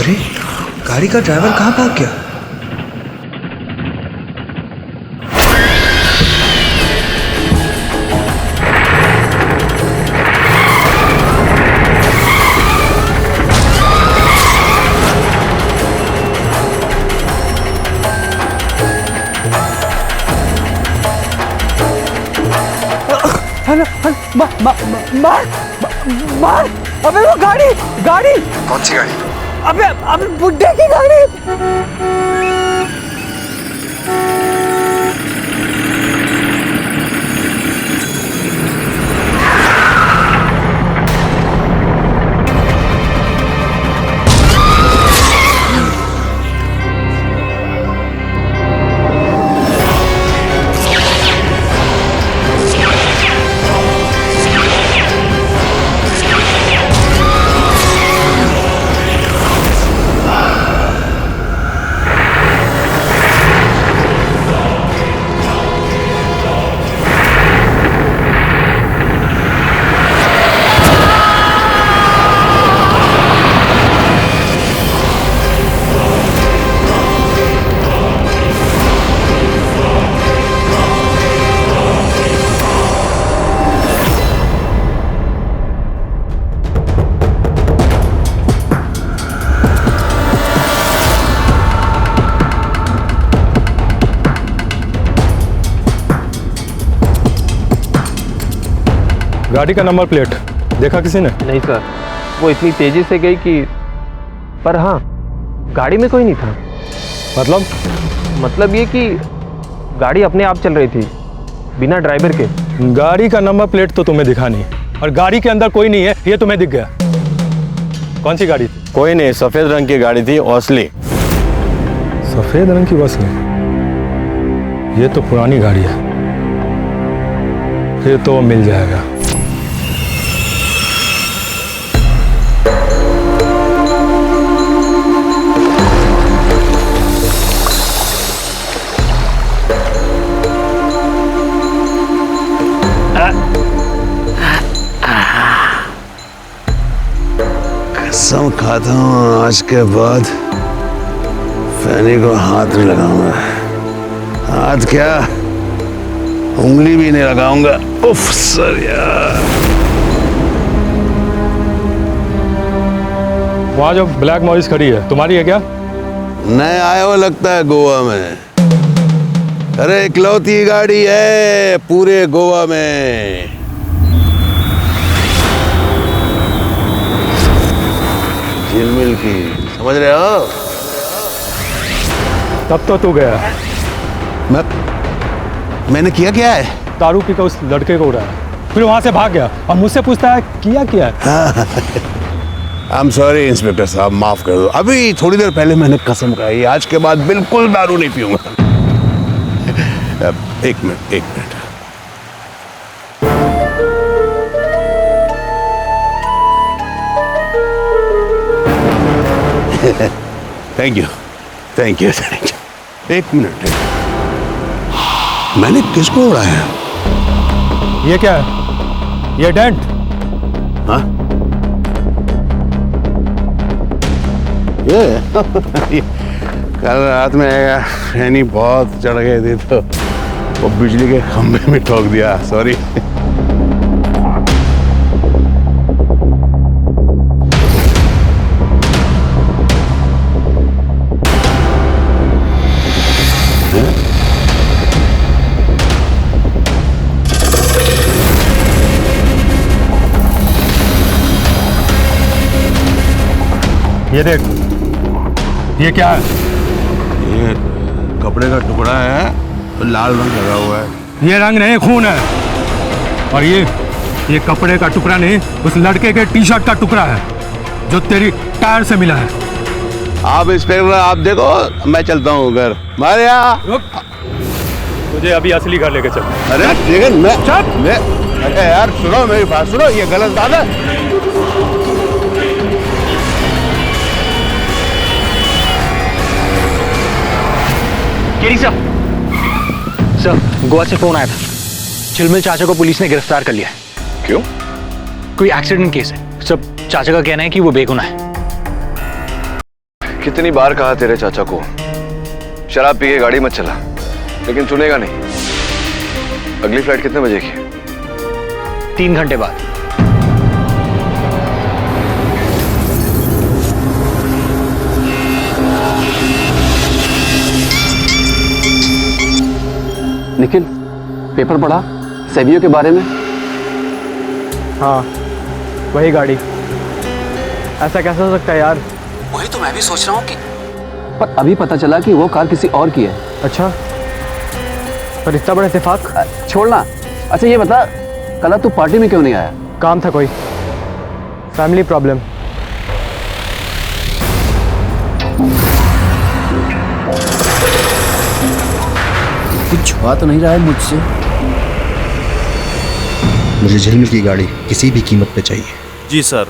अरे गाड़ी का ड्राइवर कहाँ भाग गया? मार अबे वो गाड़ी कौन सी गाड़ी? अबे बुड्ढे की गाड़ी। गाड़ी का नंबर प्लेट देखा किसी ने? नहीं सर, वो इतनी तेजी से गई कि, पर हाँ गाड़ी में कोई नहीं था। मतलब ये कि गाड़ी अपने आप चल रही थी बिना ड्राइवर के। गाड़ी का नंबर प्लेट तो तुम्हें दिखा नहीं और गाड़ी के अंदर कोई नहीं है ये तुम्हें दिख गया। कौन सी गाड़ी थी? कोई नहीं, सफेद रंग की गाड़ी थी, ओसली। सफेद रंग की बस है? ये तो पुरानी गाड़ी है, फिर तो मिल जाएगा। कसम खाता हूँ आज के बाद फैनी को हाथ नहीं लगाऊंगा। हाथ क्या, उंगली भी नहीं लगाऊंगा। उफ सर यार। वहाँ जो ब्लैक मॉरिस खड़ी है तुम्हारी है क्या? नए आए हो लगता है गोवा में। अरे इकलौती गाड़ी है पूरे गोवा में। झिलमिल की, समझ रहे हो? तब तो तू गया। मैंने किया क्या है? दारू पी कर उस लड़के को उड़ाया, फिर वहां से भाग गया और मुझसे पूछता है किया क्या है? आई एम सॉरी इंस्पेक्टर साहब, माफ कर दो। अभी थोड़ी देर पहले मैंने कसम खाई आज के बाद बिल्कुल दारू नहीं पीऊंगा। एक मिनट। Thank you. एक मिनट। मैंने किसको उड़ाया? ये क्या है? ये डेंट? हाँ? ये कल रात में फैनी बहुत चढ़ गए थे तो वो बिजली के खंभे में ठोक दिया। सॉरी। ये देख, ये क्या है? ये कपड़े का टुकड़ा है, लाल रंग लगा हुआ है। ये रंग नहीं, खून है। और ये कपड़े का टुकड़ा नहीं, उस लड़के के टी शर्ट का टुकड़ा है जो तेरी टायर से मिला है। आप इंस्पेक्टर आप देखो, मैं चलता हूँ घर। मारिया तुझे अभी असली घर लेके चल। अरे लेकिन मैं अरे यार सुनो मेरी बात सुनो, ये गलत बात है। केरी सर, गोवा से फोन आया था। झिलमिल चाचा को पुलिस ने गिरफ्तार कर लिया है। क्यों? कोई एक्सीडेंट केस है। सब चाचा का कहना है कि वो बेगुनाह है। कितनी बार कहा तेरे चाचा को शराब पी के गाड़ी मत चला, लेकिन सुनेगा नहीं। अगली फ्लाइट कितने बजे की है? 3 घंटे बाद। निखिल, पेपर पढ़ा सेवियो के बारे में? हाँ, वही गाड़ी। ऐसा कैसे हो सकता है यार? वही तो मैं भी सोच रहा हूँ कि पर अभी पता चला कि वो कार किसी और की है। अच्छा, पर इतना बड़ा इत्तेफाक? छोड़ना। अच्छा ये बता, कल तू पार्टी में क्यों नहीं आया? काम था कोई, फैमिली प्रॉब्लम। कुछ छुपा तो नहीं रहा है मुझसे? मुझे झिलमिल की गाड़ी किसी भी कीमत पे चाहिए। जी सर,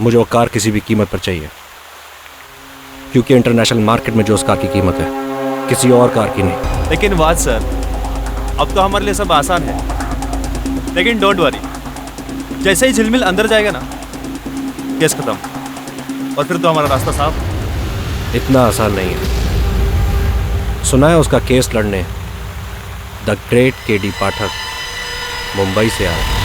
मुझे वो कार किसी भी कीमत पर चाहिए, क्योंकि इंटरनेशनल मार्केट में जो उस कार की कीमत है किसी और कार की नहीं। लेकिन बात सर, अब तो हमारे लिए सब आसान है, लेकिन डोंट वरी, जैसे ही झिलमिल अंदर जाएगा ना, केस खत्म, और फिर तो हमारा रास्ता साफ। इतना आसान नहीं है। सुना है उसका केस लड़ने द ग्रेट केडी पाठक मुंबई से आया।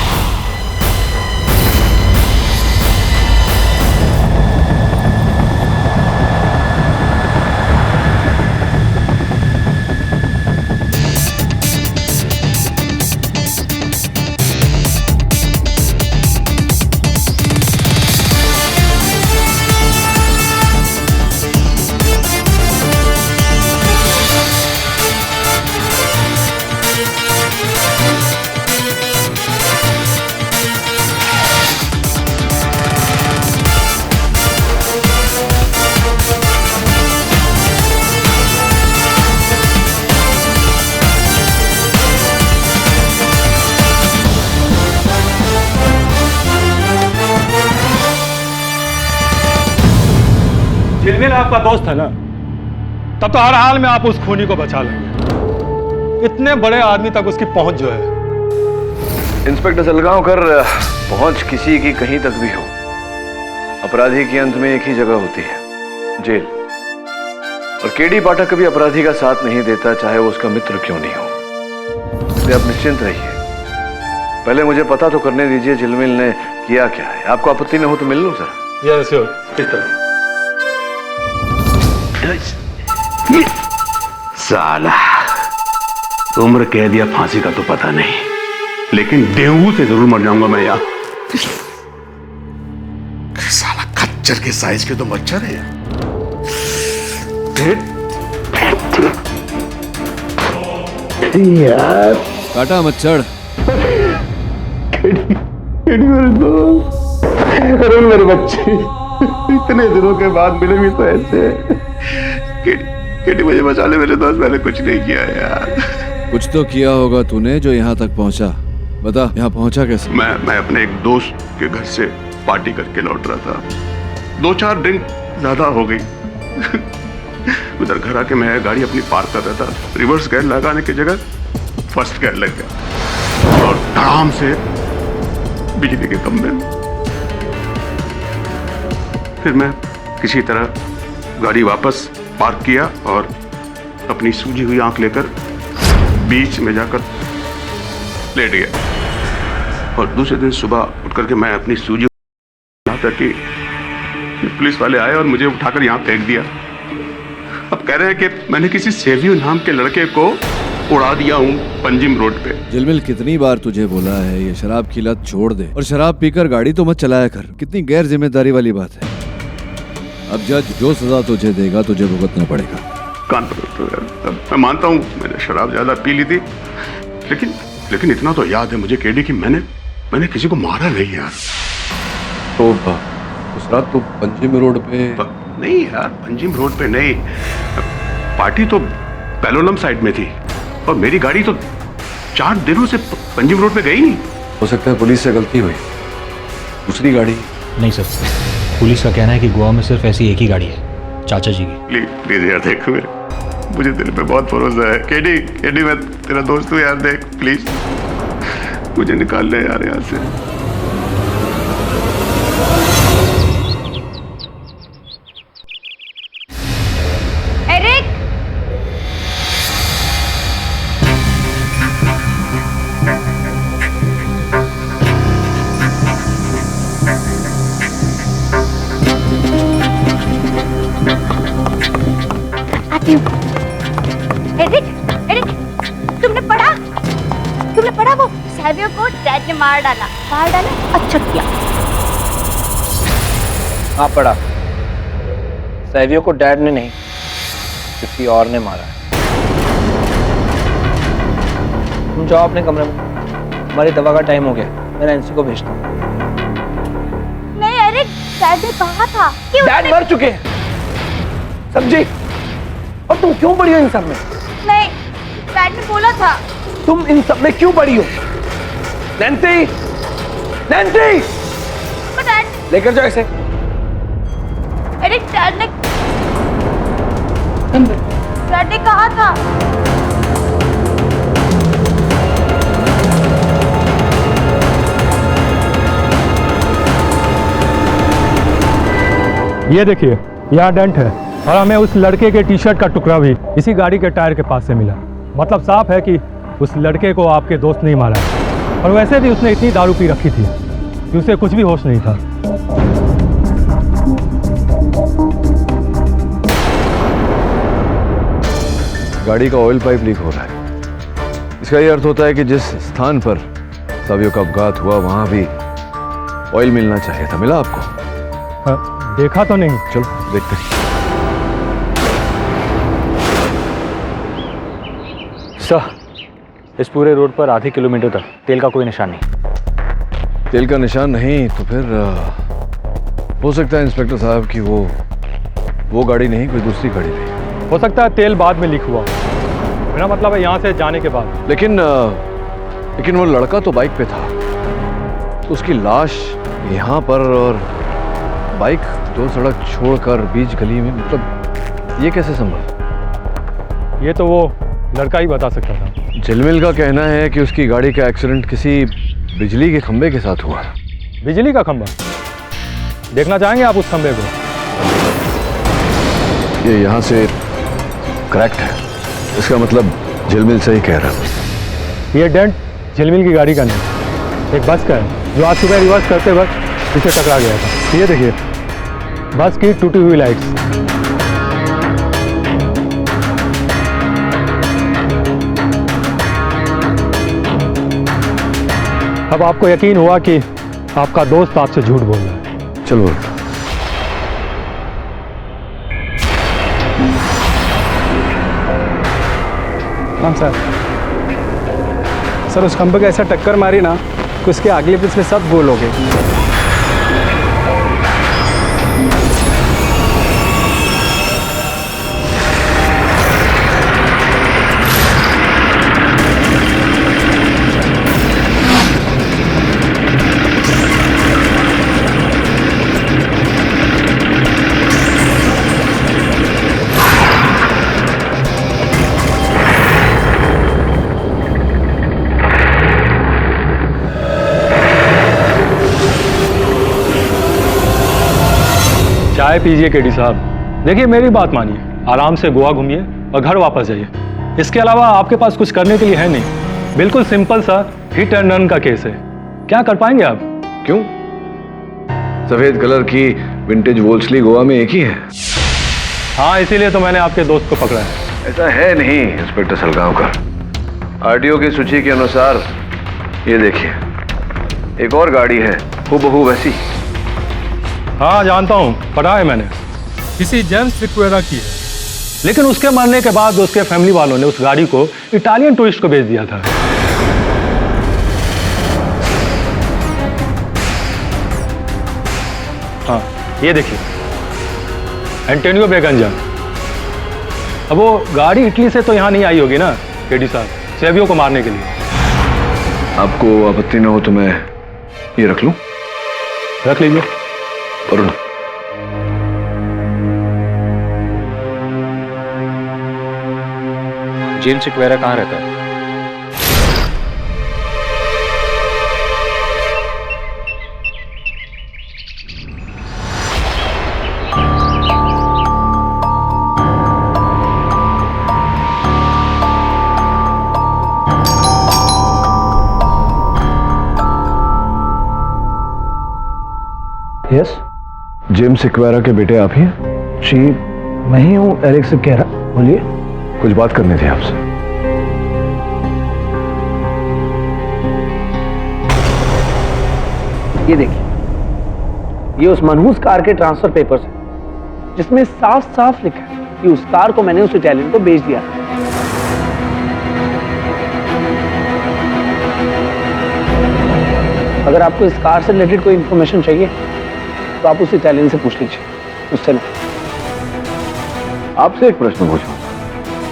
झिलमिल आपका दोस्त है ना, तब तो हर हाल में आप उस खूनी को बचा लेंगे। इतने बड़े आदमी तक उसकी पहुंच जो है। इंस्पेक्टर सलगांवकर, पहुंच किसी की कहीं तक भी हो, अपराधी के अंत में एक ही जगह होती है, जेल। और केडी पाठक कभी अपराधी का साथ नहीं देता, चाहे वो उसका मित्र क्यों नहीं हो। इसलिए आप निश्चिंत रहिए। पहले मुझे पता तो करने दीजिए झिलमिल ने किया क्या है। आपको आपत्ति न हो तो मिल लूं सर? यस श्योर, इस तरह। साला उम्र कह दिया, फांसी का तो पता नहीं, लेकिन डेंगू से जरूर मर जाऊंगा मैं यार। साला खच्चर के साइज के तो मच्छर है यार। काटा मच्छर। मेरे दोस्त, अरे मेरे बच्चे, इतने दिनों के बाद मिले भी तो ऐसे। केडी मुझे बचा ले मेरे दोस्त, मैंने कुछ नहीं किया यार। कुछ तो किया होगा तूने जो यहाँ तक पहुँचा। बता, यहाँ पहुँचा कैसे? मैं अपने एक दोस्त के घर से पार्टी करके लौट रहा था। 2-4 ड्रिंक ज्यादा हो गई। उधर घर आके मैं गाड़ी अपनी पार्क कर रहा था, रिवर्स गियर लगाने की जगह फर्स्ट गियर लग गया और धड़ाम से बिजली के खंभे। फिर मैं किसी तरह गाड़ी वापस पार्क किया और अपनी सूजी हुई आंख लेकर बीच में जाकर लेट गया। और दूसरे दिन सुबह उठ करके मैं अपनी सूजी यहाँ तक कि पुलिस वाले आए और मुझे उठाकर यहाँ फेंक दिया। अब कह रहे हैं कि मैंने किसी सेवियो नाम के लड़के को उड़ा दिया हूँ पंजिम रोड पे। झिलमिल, कितनी बार तुझे बोला है ये शराब की लत छोड़ दे और शराब पीकर गाड़ी तो मत चलाया कर। कितनी गैर जिम्मेदारी वाली बात है। अब जज जो सजा तुझे देगा तुझे भुगतना पड़ेगा। कान पकड़। मैं मानता हूँ मैंने शराब ज्यादा पी ली थी, लेकिन इतना तो याद है मुझे केडी कि मैंने किसी को मारा नहीं यार। तो उस रात तो पंजिम रोड पे? नहीं यार, पंजिम रोड पे नहीं, पार्टी तो पेलोलम साइड में थी और मेरी गाड़ी तो 4 दिनों से पंजिम रोड पे गई नहीं। हो सकता है पुलिस से गलती हुई, दूसरी गाड़ी? नहीं सर, पुलिस का कहना है कि गोवा में सिर्फ ऐसी एक ही गाड़ी है, चाचा जी की। प्लीज यार देख, मुझे दिल पे बहुत भरोसा है। केडी मैं तेरा दोस्त हूँ यार, देख प्लीज मुझे निकाल ले यार यहाँ से। तूने पढ़ा वो सैवियो को डैड ने मार डाला अच्छा किया। हाँ पढ़ा, सैवियो को डैड ने नहीं किसी और ने मारा है। तुम जाओ अपने कमरे में, हमारी दवा का टाइम हो गया, मैं नैन्सी को भेजता हूँ। नहीं अरे डैड ने कहा था कि डैड मर चुके हैं समझी, और तुम क्यों पड़ी हो इन सब में? नहीं डैड ने बोला था। तुम इन सब में क्यों पड़ी हो? नैन्सी, नैन्सी लेकर जाओ इसे। अरे डैड ने कहा था। ये देखिए, यहाँ डेंट है और हमें उस लड़के के टी शर्ट का टुकड़ा भी इसी गाड़ी के टायर के पास से मिला। मतलब साफ है कि उस लड़के को आपके दोस्त नहीं मारा है, और वैसे भी उसने इतनी दारू पी रखी थी कि उसे कुछ भी होश नहीं था। गाड़ी का ऑयल पाइप लीक हो रहा है। इसका यह अर्थ होता है कि जिस स्थान पर सैवियो का अपघात हुआ वहां भी ऑयल मिलना चाहिए था। मिला आपको? देखा तो नहीं। चलो देखते हैं। सर, इस पूरे रोड पर आधे किलोमीटर तक तेल का कोई निशान नहीं। तेल का निशान नहीं तो फिर हो सकता है इंस्पेक्टर साहब कि वो गाड़ी नहीं, कोई दूसरी गाड़ी थी। हो सकता है तेल बाद में लीक हुआ, मेरा मतलब है यहाँ से जाने के बाद। लेकिन वो लड़का तो बाइक पे था, तो उसकी लाश यहाँ पर और बाइक दो सड़क छोड़कर बीच गली में, मतलब ये कैसे संभव? ये तो वो लड़का ही बता सकता था। झिलमिल का कहना है कि उसकी गाड़ी का एक्सीडेंट किसी बिजली के खंबे के साथ हुआ। बिजली का खंबा? देखना चाहेंगे आप उस खंबे को? ये यहाँ से करेक्ट है, इसका मतलब झिलमिल सही कह रहा है। ये डेंट झिलमिल की गाड़ी का नहीं, एक बस का है जो आज सुबह रिवर्स करते वक्त इसे टकरा गया था। ये देखिए बस की टूटी हुई लाइट्स। अब आपको यकीन हुआ कि आपका दोस्त आपसे झूठ बोल रहा है। चलो हाँ सर, उस खंबे को ऐसा टक्कर मारी ना कि उसके अगले पिछले सब गोल हो गए। चाय पीजिए केडी साहब। देखिए मेरी बात मानिए, आराम से गोवा घूमिए और घर वापस जाइए। इसके अलावा आपके पास कुछ करने के लिए है नहीं। बिल्कुल सिंपल सा हिट एंड रन का केस है। क्या कर पाएंगे आप? क्यों? सफेद कलर की विंटेज वोल्सली गोवा में एक ही है। हाँ, इसीलिए तो मैंने आपके दोस्त को पकड़ा है। ऐसा है नहीं इंस्पेक्टर सलगांवकर। आरटीओ की सूची के अनुसार ये देखिए, एक और गाड़ी है हूबहू वैसी। हाँ जानता हूँ, पढ़ा है मैंने। किसी जेम्स सिक्वेरा की है, लेकिन उसके मरने के बाद उसके फैमिली वालों ने उस गाड़ी को इटालियन टूरिस्ट को बेच दिया था। हाँ ये देखिए, एंटोनियो बेगंजा। अब वो गाड़ी इटली से तो यहाँ नहीं आई होगी ना केडी साहब, सैवियो को मारने के लिए। आपको आपत्ति न हो तो मैं ये रख लूं? रख लीजिए। अरुण, जेम्स सिक्वेरा कहाँ रहता है? यस, जेम्स सिक्वेरा के बेटे आप ही हैं? जी मैं ही हूँ, एरिक सिक्वेरा। बोलिए। कुछ बात करनी थी आपसे। ये देखिए, ये उस मनहूस कार के ट्रांसफर पेपर्स हैं, जिसमें साफ साफ लिखा है कि उस कार को मैंने उस इटालियन को बेच दिया। अगर आपको इस कार से रिलेटेड कोई इंफॉर्मेशन चाहिए तो आप उस इटालियन से पूछ लीजिए, उससे नहीं। आपसे एक प्रश्न पूछूं,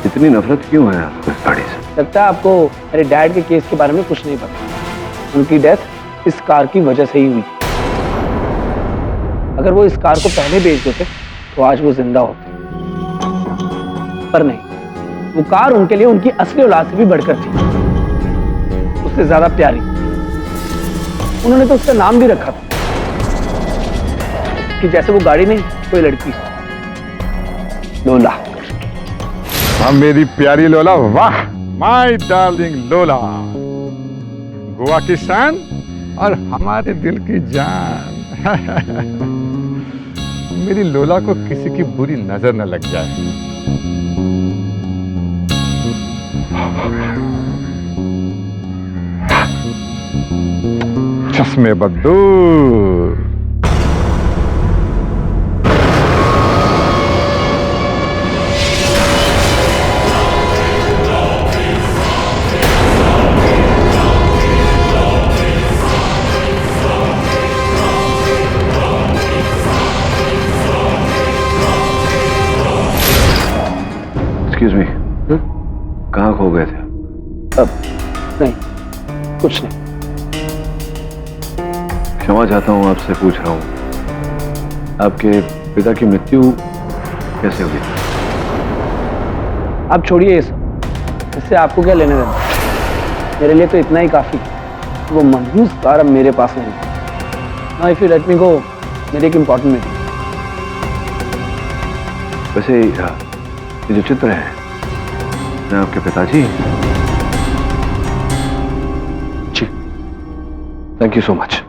इतनी नफरत क्यों है आपको इस गाड़ी से? लगता है आपको मेरे डैड के केस के बारे में कुछ नहीं पता। उनकी डेथ इस कार की वजह से ही हुई। अगर वो इस कार को पहले बेच देते तो आज वो जिंदा होते, पर नहीं, वो कार उनके लिए उनकी असली औलाद से भी बढ़कर थी, उससे ज्यादा प्यारी। उन्होंने तो उसका नाम भी रखा था कि जैसे वो गाड़ी नहीं, कोई लड़की, लोला। हाँ मेरी प्यारी लोला, वाह, माय डार्लिंग लोला, गोवा की शान और हमारे दिल की जान। मेरी लोला को किसी की बुरी नजर न लग जाए। चश्मे बदूर। एक्सक्यूज मी, कहाँ खो गए थे? अब नहीं, कुछ नहीं। क्षमा चाहता हूँ, आपसे पूछ रहा हूँ, आपके पिता की मृत्यु कैसे हुई? आप छोड़िए ये सब, इससे आपको क्या लेने देना? मेरे लिए तो इतना ही काफी। वो मनहूस कार अब मेरे पास नहीं। Now if you let me go, मेरी एक इंपॉर्टेंट मीटिंग। वैसे ये जो चित्र है, मैं आपके पिताजी? जी, thank you so much.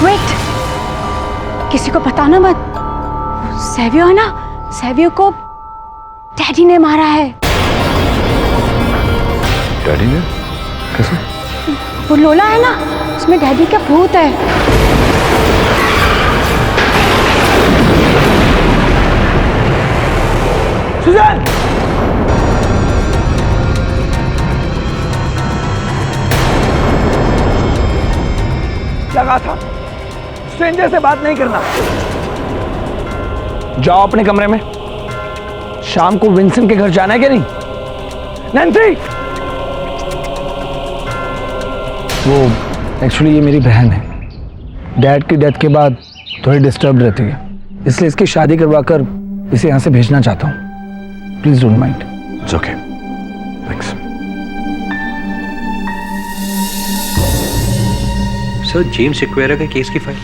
Wait, किसी को बताना मत। सेवियो है ना, सेवियो को डैडी ने मारा है। डैडी ने? कैसे? वो लोला है ना, उसमें डैडी का भूत है। सुजैन! क्या कहा था? स्ट्रेंजर से बात नहीं करना। जाओ अपने कमरे में। शाम को विंसेंट के घर जाना है क्या नहीं? नैन्सी! वो एक्चुअली ये मेरी बहन है। डैड की डेथ के बाद थोड़ी डिस्टर्ब रहती है, इसलिए इसकी शादी करवाकर इसे यहाँ से भेजना चाहता हूँ। Please don't mind. It's okay, thanks. Sir, James एक्वेरा का केस की फाइल,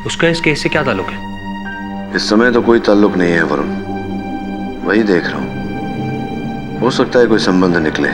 उसका इस केस से क्या ताल्लुक है? इस समय तो कोई ताल्लुक नहीं है वरुण, वही देख रहा हूं। हो सकता है कोई संबंध निकले।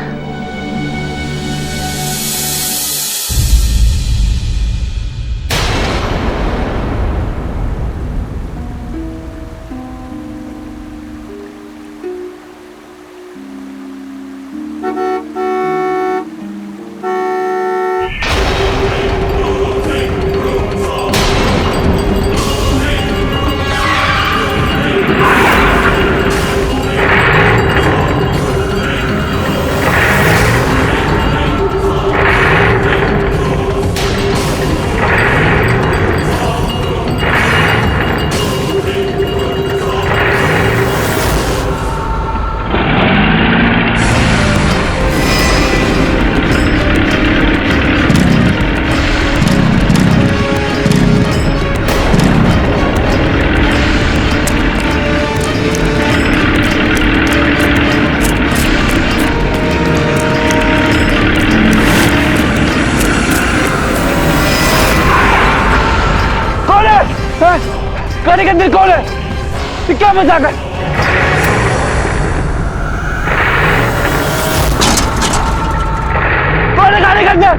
गाड़ी के अंदर कौन है? ये क्या मजाक है? कौन है गाड़ी के अंदर?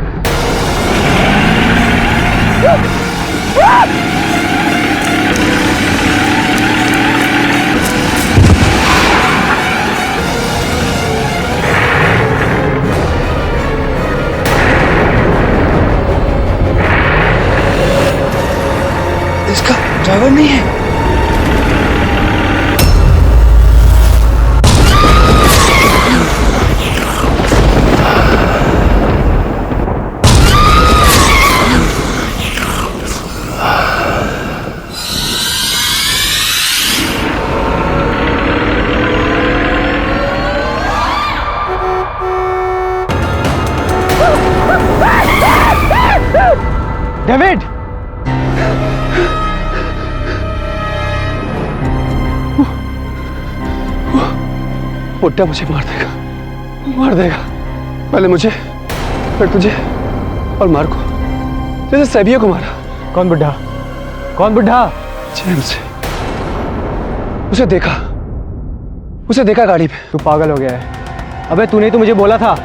इसका ड्राइवर नहीं है। डेविड, बुड्ढा मुझे मार देगा, मार देगा। पहले मुझे, फिर तुझे और मार को, जैसे सैवियो को मारा। कौन बुड्ढा? कौन बुड्ढा? जेम्स, उसे देखा गाड़ी पे। तू पागल हो गया है। अबे तूने तो मुझे बोला था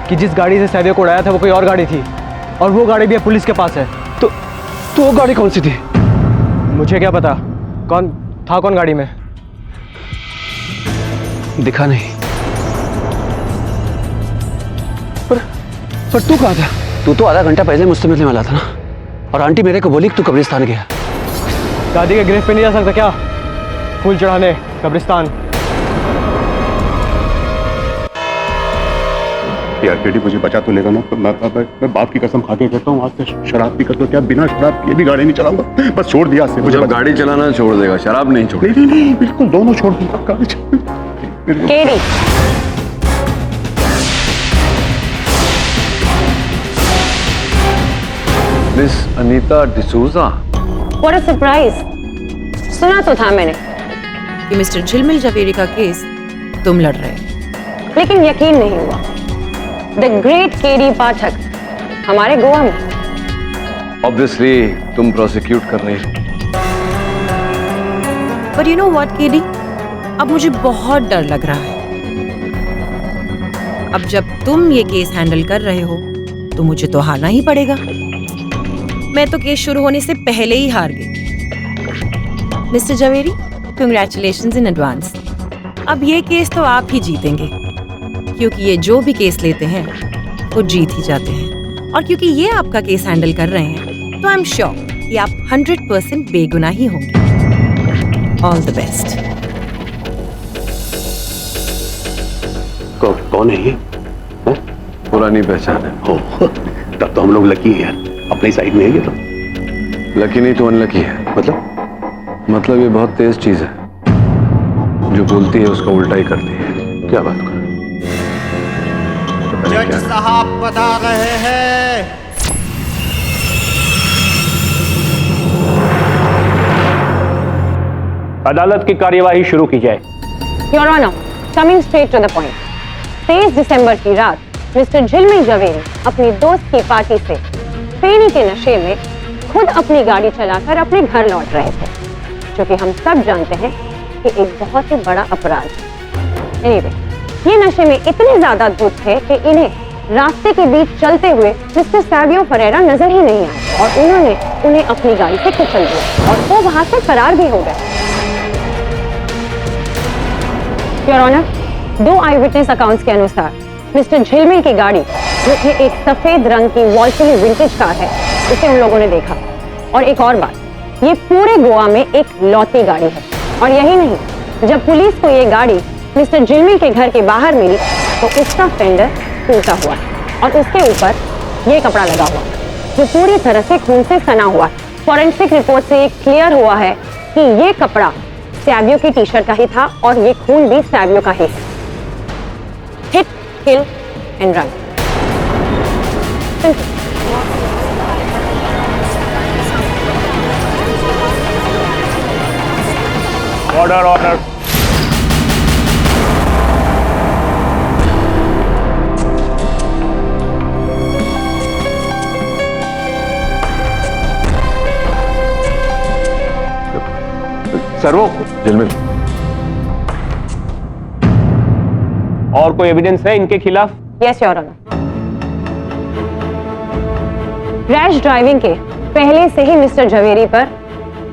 कि जिस गाड़ी से सैवियो को उड़ाया था वो कोई और गाड़ी थी, और वो गाड़ी भी अब पुलिस के पास है। तो वो गाड़ी कौन सी थी? मुझे क्या पता कौन था, कौन गाड़ी में। दिखा नहीं। पर तू कहाँ था? तू तो आधा घंटा पहले मुझसे मिलने वाला था ना, और आंटी मेरे को बोली कि तू कब्रिस्तान गया। दादी के गिरफ्त पे नहीं जा सकता क्या? फूल चढ़ाने कब्रिस्तान। यार केडी, मुझे बचा तो लेगा ना? तो मैं बाप की कसम खा के कहता हूँ, आज से शराब पीकर तो क्या, बिना शराब पिए भी गाड़ी नहीं चलाऊंगा। बस छोड़ दिया से मुझे। गाड़ी चलाना छोड़ देगा, शराब नहीं छोड़। नहीं, बिल्कुल दोनों छोड़ दूंगा। गाड़ी KD, miss Anita D'Souza. What a surprise. सुना तो था मैंने कि मिस्टर झिलमिल जवेरी का केस तुम लड़ रहे हो, लेकिन यकीन नहीं हुआ। द ग्रेट केडी पाठक हमारे गोवा में। ऑब्वियसली तुम प्रोसिक्यूट कर रही हो। पर यू नो व्हाट केडी, अब मुझे बहुत डर लग रहा है। अब जब तुम ये केस हैंडल कर रहे हो तो मुझे तो हारना ही पड़ेगा। मैं तो केस शुरू होने से पहले ही हार गई। Mister Javeri, congratulations in advance. अब ये केस तो आप ही जीतेंगे, क्योंकि ये जो भी केस लेते हैं वो जीत ही जाते हैं। और क्योंकि ये आपका केस हैंडल कर रहे हैं तो आई एम श्योर कि आप 100% बेगुनाह ही होंगे। All the best. कौन है ये? पुरानी पहचान है। हो, तब तो हम लोग लकी हैं, अपनी साइड में है ये तो। लकी नहीं तो अनलकी है। मतलब ये बहुत तेज चीज है, जो बोलती है उसका उल्टा ही करती है। क्या बात कर? जज साहब बता रहे हैं। अदालत की कार्यवाही शुरू की जाए। Your honour, coming straight to the point. 23 दिसंबर की रात मिस्टर झिलमिल जवेरी अपनी दोस्त की पार्टी से फेनी के नशे में खुद अपनी गाड़ी चलाकर अपने घर लौट रहे थे, जो कि हम सब जानते हैं कि एक बहुत ही बड़ा अपराध है। एनीवे, ये नशे में इतने ज्यादा धुत थे कि इन्हें रास्ते के बीच चलते हुए मिस्टर सैवियो फरेरा नजर ही नहीं आए, और उन्होंने उन्हें अपनी गाड़ी से कुचल दिया और वो वहां से फरार भी हो गए। Your honour, 2 eye witness accounts के अनुसार मिस्टर झिलमिल की गाड़ी, जो कि एक सफेद रंग की वॉल्सली विंटेज कार है, उसे उन लोगों ने देखा। और एक और बात, ये पूरे गोवा में एक लौती गाड़ी है। और यही नहीं, जब पुलिस को ये गाड़ी मिस्टर झिलमिल के घर के बाहर मिली तो उसका फेंडर टूटा हुआ और उसके ऊपर ये कपड़ा लगा हुआ, जो पूरी तरह से खून से सना हुआ। फॉरेंसिक रिपोर्ट से ये क्लियर हुआ है कि ये कपड़ा सैवियो की टी शर्ट का ही था, और ये खून भी सैवियो का ही है। Hit, kill and run. Order order. Sir वो झिलमिल। और कोई एविडेंस है इनके खिलाफ? Yes your honour. Rash driving के पहले से ही मिस्टर झवेरी पर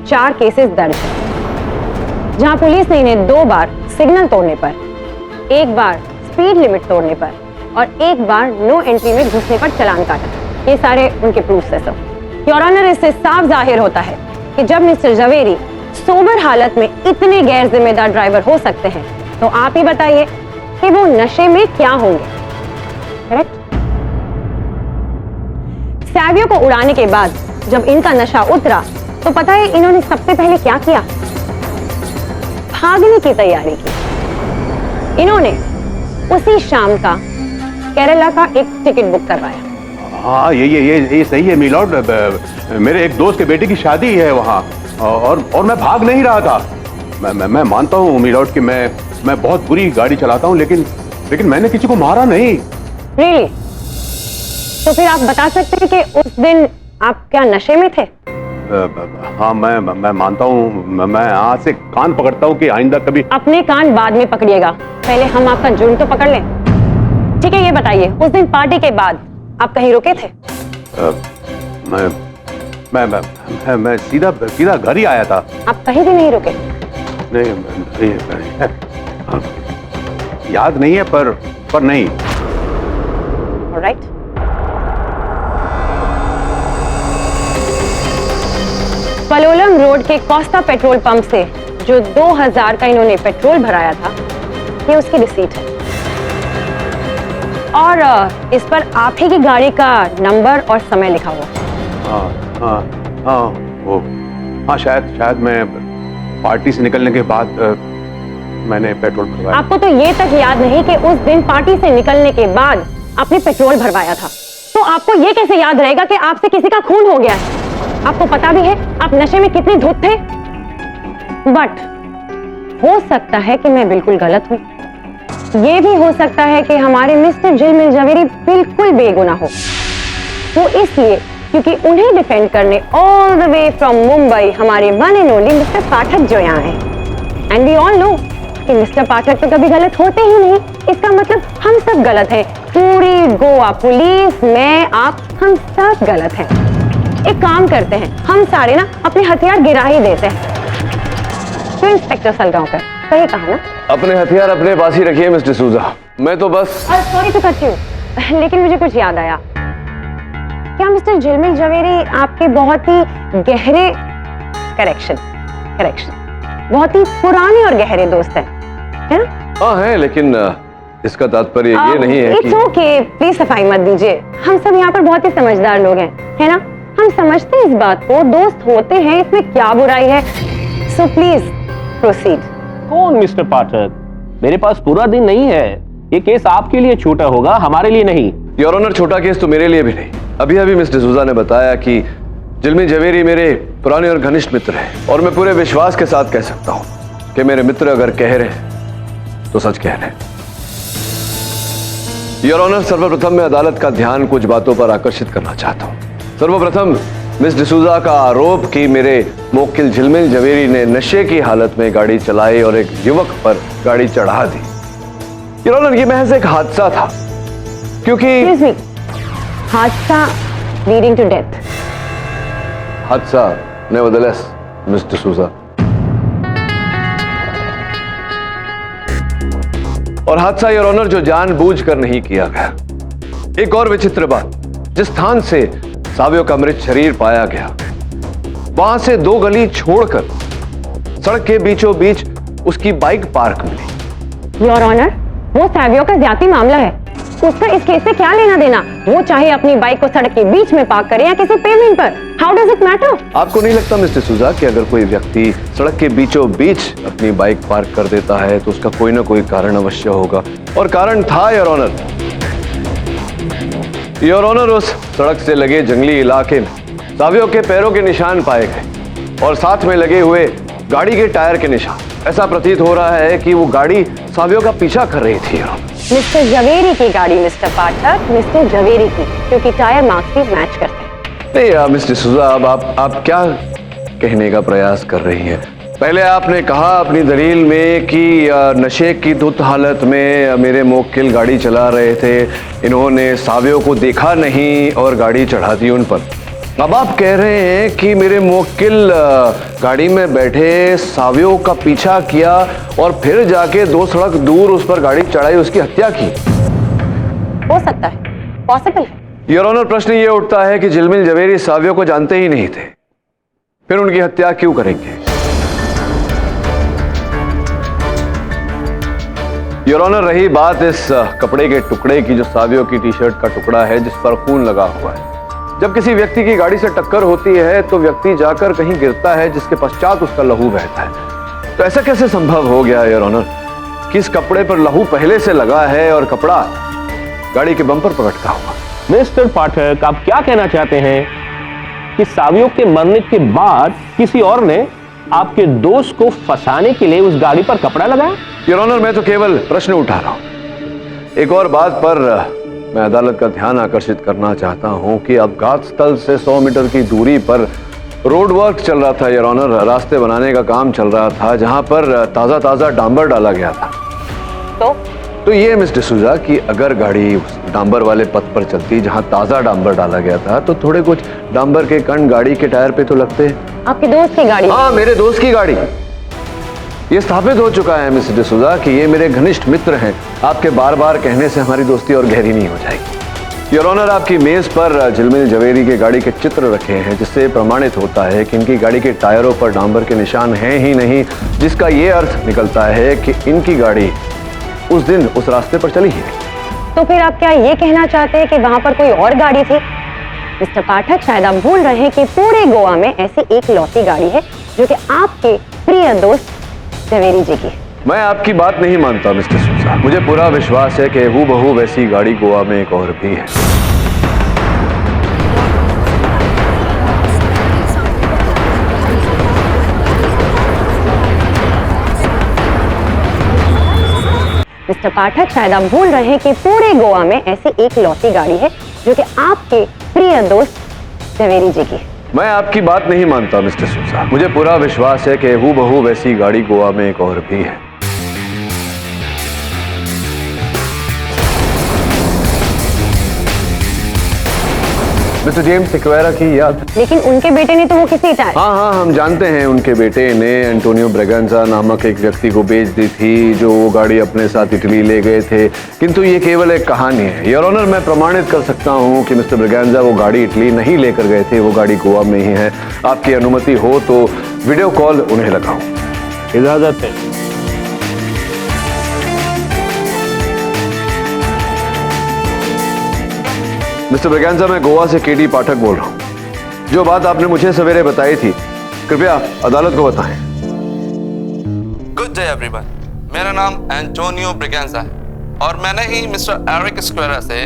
4 केसेस दर्ज हैं, जहां पुलिस ने इन्हें 2 बार सिग्नल तोड़ने पर, 1 बार स्पीड लिमिट तोड़ने पर और 1 बार नो एंट्री में घुसने पर चालान काटा। ये सारे उनके प्रूफ्स हैं सब। योर ऑनर, इससे साफ जाहिर होता है कि जब मिस्टर झवेरी सोबर हालत में इतने गैर जिम्मेदार ड्राइवर हो सकते हैं, तो आप ही बताइए कि वो नशे में क्या होंगे। करेक्ट? सैवियो को उड़ाने के बाद जब इनका नशा उतरा तो पता है इन्होंने सबसे पहले क्या किया? भागने की तैयारी की। इन्होंने उसी शाम का केरला का एक टिकट बुक करवाया। हाँ, ये सही है मिलॉर्ड। मेरे एक दोस्त के बेटे की शादी है वहाँ, और मैं भाग नहीं रहा था। मैं मानता हूँ मिलॉर्ड कि मैं बहुत बुरी गाड़ी चलाता हूँ, लेकिन मैंने किसी को मारा नहीं। Really? तो फिर आप बता सकते हैं कि उस दिन आप क्या नशे में थे? हाँ, मैं मानता हूँ। मैं आज से कान पकड़ता हूँ कि आइंदा कभी। अपने कान बाद में पकड़िएगा, पहले हम आपका जुर्म तो पकड़ लें। ठीक है, ये बताइए उस दिन पार्टी के बाद आप कहीं रुके थे? मैं सीधा घर ही आया था। आप कहीं भी नहीं रुके? नहीं, याद नहीं है, पर नहीं। Alright. पलोलम रोड के कोस्टा पेट्रोल पंप से जो 2000 का इन्होंने पेट्रोल भराया था, ये उसकी रिसीट है। और इस पर आप ही की गाड़ी का नंबर और समय लिखा हुआ। हाँ, शायद मैं पार्टी से निकलने के बाद मैंने पेट्रोल भरवाया। आपको तो ये तक याद नहीं कि उस दिन पार्टी से निकलने के बाद आपने पेट्रोल भरवाया था, तो आपको ये कैसे याद रहेगा कि आपसे किसी का खून हो गया है? आपको पता भी है आप नशे में कितने धुत थे। बट हो सकता है कि मैं बिल्कुल गलत हूं। ये भी हो सकता है कि हमारे मिस्टर झिलमिल झवेरी बिल्कुल बेगुनाह हो। वो इसलिए क्योंकि उन्हें डिफेंड करने all the way from Mumbai हमारे वन एंड ओनली मिस्टर पाठक जो यहाँ हैं। एंड वी ऑल नो कि मिस्टर पाठक तो कभी गलत होते ही नहीं। इसका मतलब हम सब गलत हैं। पूरी गोवा पुलिस, मैं, आप, हम सब गलत हैं। एक काम करते हैं, हम सारे ना अपने हथियार गिरा ही देते हैं। तो इंस्पेक्टर सलगांवकर, सही कहा ना? अपने हथियार अपने पास ही रखिए मिस्टर सूजा। मैं तो बस सॉरी टू कट यू, लेकिन मुझे कुछ याद आया। क्या मिस्टर झिलमिल झवेरी आपके बहुत ही गहरे करेक्शन बहुत ही पुराने और गहरे दोस्त हैं, है ना? हाँ है, लेकिन इसका तात्पर्य ये नहीं है कि इट्स ओके, प्लीज सफाई मत दीजिए। हम सब यहाँ पर बहुत ही समझदार लोग हैं, है ना? हम समझते हैं इस बात को, दोस्त होते हैं, इसमें क्या बुराई है। So please proceed. कौन मिस्टर पाठक? मेरे पास पूरा दिन नहीं है। ये केस आपके लिए छोटा होगा, हमारे लिए नहीं। योर ऑनर, छोटा केस तो मेरे लिए भी नहीं। अभी मिस्टर सूजा ने बताया कि झिलमिल झवेरी मेरे पुराने और घनिष्ठ मित्र हैं, और मैं पूरे विश्वास के साथ कह सकता हूं कि मेरे मित्र अगर कह रहे हैं तो सच कह रहे हैं। योर ऑनर, सर्वप्रथम मैं अदालत का ध्यान कुछ बातों पर आकर्षित करना चाहता हूं। सर्वप्रथम मिस डिसूजा का आरोप कि मेरे मोक्किल झिलमिल झवेरी ने नशे की हालत में गाड़ी चलाई और एक युवक पर गाड़ी चढ़ा दी। योर ऑनर, ये महज एक हादसा था, क्योंकि हादसा लीडिंग टू डेथ। हादसा नेवरदलेस मिस डिसूजा। और हादसा योर ऑनर जो जानबूझकर नहीं किया गया। एक और विचित्र बात, जिस स्थान से सावियो का मृत शरीर पाया गया, वहां से 2 गली छोड़कर सड़क के बीचों बीच उसकी बाइक पार्क मिली। योर ऑनर, वो सावियो का ज्यादा मामला है, उसका इस केस से क्या लेना देना? वो चाहे अपनी बाइक को सड़क के बीच में पार्क करे या किसी पेमेंट पर, हाउ डज इट मैटर? आपको नहीं लगता मिस्टर सूजा कि अगर कोई व्यक्ति सड़क के बीचों बीच अपनी बाइक पार्क कर देता है तो उसका कोई ना कोई कारण अवश्य होगा? और कारण था योर ऑनर। योर ऑनर, उस सड़क से लगे जंगली इलाके में सावियो के पैरों के निशान पाए गए और साथ में लगे हुए गाड़ी के टायर के निशान। ऐसा प्रतीत हो रहा है कि वो गाड़ी सावियो का पीछा कर रही थी। मिस्टर झवेरी की गाड़ी मिस्टर पाठक, मिस्टर झवेरी की, क्योंकि टायर मार्क्स भी मैच करते हैं। नहीं मिस्टर सूजा, अब आप क्या कहने का प्रयास कर रही हैं? पहले आपने कहा अपनी दलील में कि नशे की धुत हालत में मेरे मोक्किल गाड़ी चला रहे थे, इन्होंने सावियो को देखा नहीं और गाड़ी चढ़ा दी उन पर। अब आप कह रहे हैं कि मेरे मुवक्किल गाड़ी में बैठे सावियों का पीछा किया और फिर जाके 2 सड़क दूर उस पर गाड़ी चढ़ाई, उसकी हत्या की। हो सकता है, पॉसिबल है। योर ऑनर, प्रश्न ये उठता है कि झिलमिल जवेरी सावियों को जानते ही नहीं थे, फिर उनकी हत्या क्यों करेंगे? योर ऑनर, रही बात इस कपड़े के टुकड़े की जो सावियों की टी शर्ट का टुकड़ा है जिस पर खून लगा हुआ है, जब किसी व्यक्ति की गाड़ी से टक्कर होती है तो व्यक्ति जाकर कहीं गिरता है जिसके पश्चात उसका लहू बहता है। तो ऐसा कैसे संभव हो गया योर ऑनर कि इस कपड़े पर लहू पहले से लगा है और कपड़ा गाड़ी के बम्पर पर लटका हुआ? मिस्टर पाठक, आप क्या कहना चाहते हैं कि सावियों के मरने के बाद किसी और ने आपके दोस्त को फंसाने के लिए उस गाड़ी पर कपड़ा लगाया? योर ऑनर, मैं तो केवल प्रश्न उठा रहा हूं। एक और बात पर मैं अदालत का ध्यान आकर्षित करना चाहता हूं कि अपघात स्थल से 100 मीटर की दूरी पर रोड वर्क चल रहा था योर ऑनर, रास्ते बनाने का काम चल रहा था जहां पर ताजा ताजा डांबर डाला गया था। तो ये मिस डिसूजा कि अगर गाड़ी उस डांबर वाले पथ पर चलती जहां ताजा डांबर डाला गया था तो थोड़े कुछ डांबर के कण गाड़ी के टायर पे तो लगते हैं। आपके दोस्त की गाड़ी? हाँ, मेरे दोस्त की गाड़ी। ये स्थापित हो चुका है मिस डिसूजा कि ये मेरे घनिष्ठ मित्र हैं। आपके बार बार कहने से हमारी दोस्ती और गहरी नहीं हो जाएगी। योर ऑनर, आपकी मेज पर झिलमिल जवेरी की गाड़ी के चित्र रखे हैं जिससे प्रमाणित होता है कि इनकी गाड़ी के टायरों पर डांबर के निशान हैं ही नहीं, जिसका ये अर्थ निकलता है कि इनकी गाड़ी उस दिन उस रास्ते पर चली ही नहीं। तो फिर आप क्या ये कहना चाहते हैं कि वहां पर कोई और गाड़ी थी? मिस्टर पाठक, शायद आप भूल रहे हैं कि पूरे गोवा में ऐसी एक लौती गाड़ी है जो कि आपके प्रिय दोस्त जवेरी जी की। मैं आपकी बात नहीं मानता मिस्टर सूजा। मुझे पूरा विश्वास है कि हूबहू वैसी गाड़ी गोवा में एक और भी है। मिस्टर पाठक, शायद आप भूल रहे हैं कि पूरे गोवा में ऐसी एक लौती गाड़ी है जो कि आपके प्रिय दोस्त जवेरी जी की। मैं आपकी बात नहीं मानता मिस्टर सूजा। मुझे पूरा विश्वास है कि हूबहू वैसी गाड़ी गोवा में एक और भी है। मिस्टर जेम्स सिक्वेरा की याद? लेकिन उनके बेटे ने तो वो किसी टायर। हाँ, हम जानते हैं उनके बेटे ने एंटोनियो ब्रेगेंजा नामक एक व्यक्ति को बेच दी थी जो वो गाड़ी अपने साथ इटली ले गए थे, किंतु ये केवल एक कहानी है। योर ऑनर, मैं प्रमाणित कर सकता हूँ कि मिस्टर ब्रेगेंजा वो गाड़ी इटली नहीं लेकर गए थे, वो गाड़ी गोवा में ही है। आपकी अनुमति हो तो वीडियो कॉल उन्हें लगाऊं। इजाजत है। मिस्टर ब्रेगेंजा, मैं गोवा से केडी पाठक बोल रहा हूँ। जो बात आपने मुझे सवेरे बताई थी, कृपया अदालत को बताएं। गुड डे एवरीवन, मेरा नाम एंटोनियो ब्रेगेंजा है और मैंने ही मिस्टर एरिक स्क्वेरा से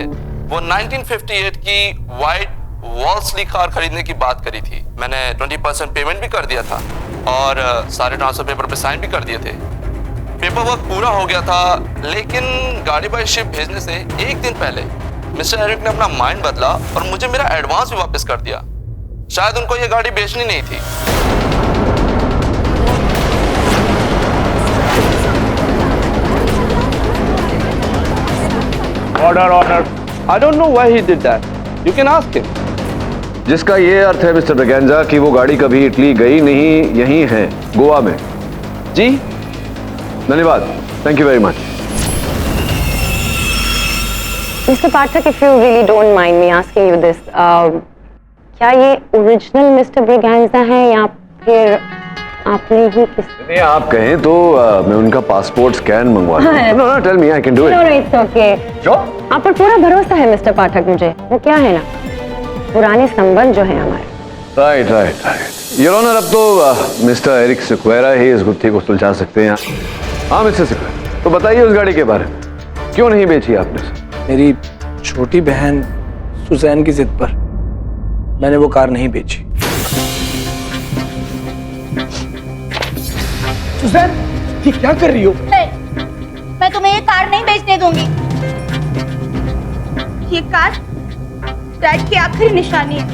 वो 1958 की वाइट वॉल्सली कार खरीदने की बात करी थी। मैंने 20% पेमेंट भी कर दिया था और सारे ट्रांसफर पेपर पे साइन भी कर दिए थे। पेपर वर्क पूरा हो गया था, लेकिन गाड़ी बाय शिप भेजने से एक दिन पहले मिस्टर एरिक ने अपना माइंड बदला और मुझे मेरा एडवांस भी वापस कर दिया। शायद उनको ये गाड़ी बेचनी नहीं थी। Order. I don't know why he did that. You can ask him. जिसका ये अर्थ है मिस्टर ब्रेगेंजा कि वो गाड़ी कभी इटली गई नहीं, यही है गोवा में। जी, धन्यवाद। Thank you very much. Mr. Pathak, if you really don't mind me asking you this, क्या ये ओरिजिनल मिस्टर ब्रेगेंजा है या फिर आपने ही किस? नहीं, आप कहें तो मैं उनका पासपोर्ट स्कैन मंगवा दूं। No, tell me, I can do it. No, it's okay. Sure? आप पर पूरा भरोसा है मिस्टर पाठक मुझे। वो क्या है ना, पुराने संबंध जो है हमारे। राइट। योर ऑनर, अब तो मिस्टर एरिक सिक्वेरा ही इस गुत्थी को सुलझा सकते हैं। हाँ मिस्टर सिक्वेरा, तो बताइए उस गाड़ी के बारे में, क्यों नहीं बेची आपने? मेरी छोटी बहन सुजैन की जिद पर मैंने वो कार नहीं बेची। सुजैन, ये क्या कर रही हो? नहीं, मैं तुम्हें ये कार नहीं बेचने दूंगी। ये कार डैड की आखिरी निशानी है।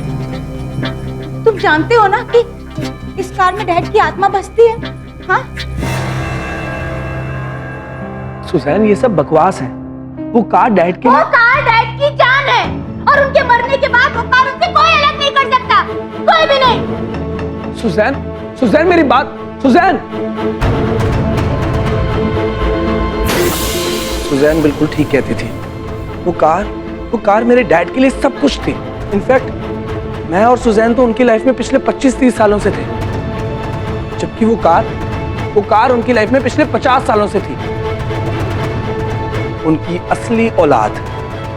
तुम जानते हो ना कि इस कार में डैड की आत्मा बसती है। हाँ? सुजैन, ये सब बकवास है। वो कार डैड की जान है और उनके मरने के बाद वो कार उनसे कोई अलग नहीं कर सकता। सुजैन, सुजैन मेरी बात, सुजैन। सुजैन बिल्कुल ठीक कहती थी। वो कार मेरे डैड के लिए सब कुछ थी। इनफैक्ट मैं और सुजैन तो उनकी लाइफ में पिछले 25-30 सालों से थे, जबकि वो कार उनकी लाइफ में पिछले 50 सालों से थी। उनकी असली औलाद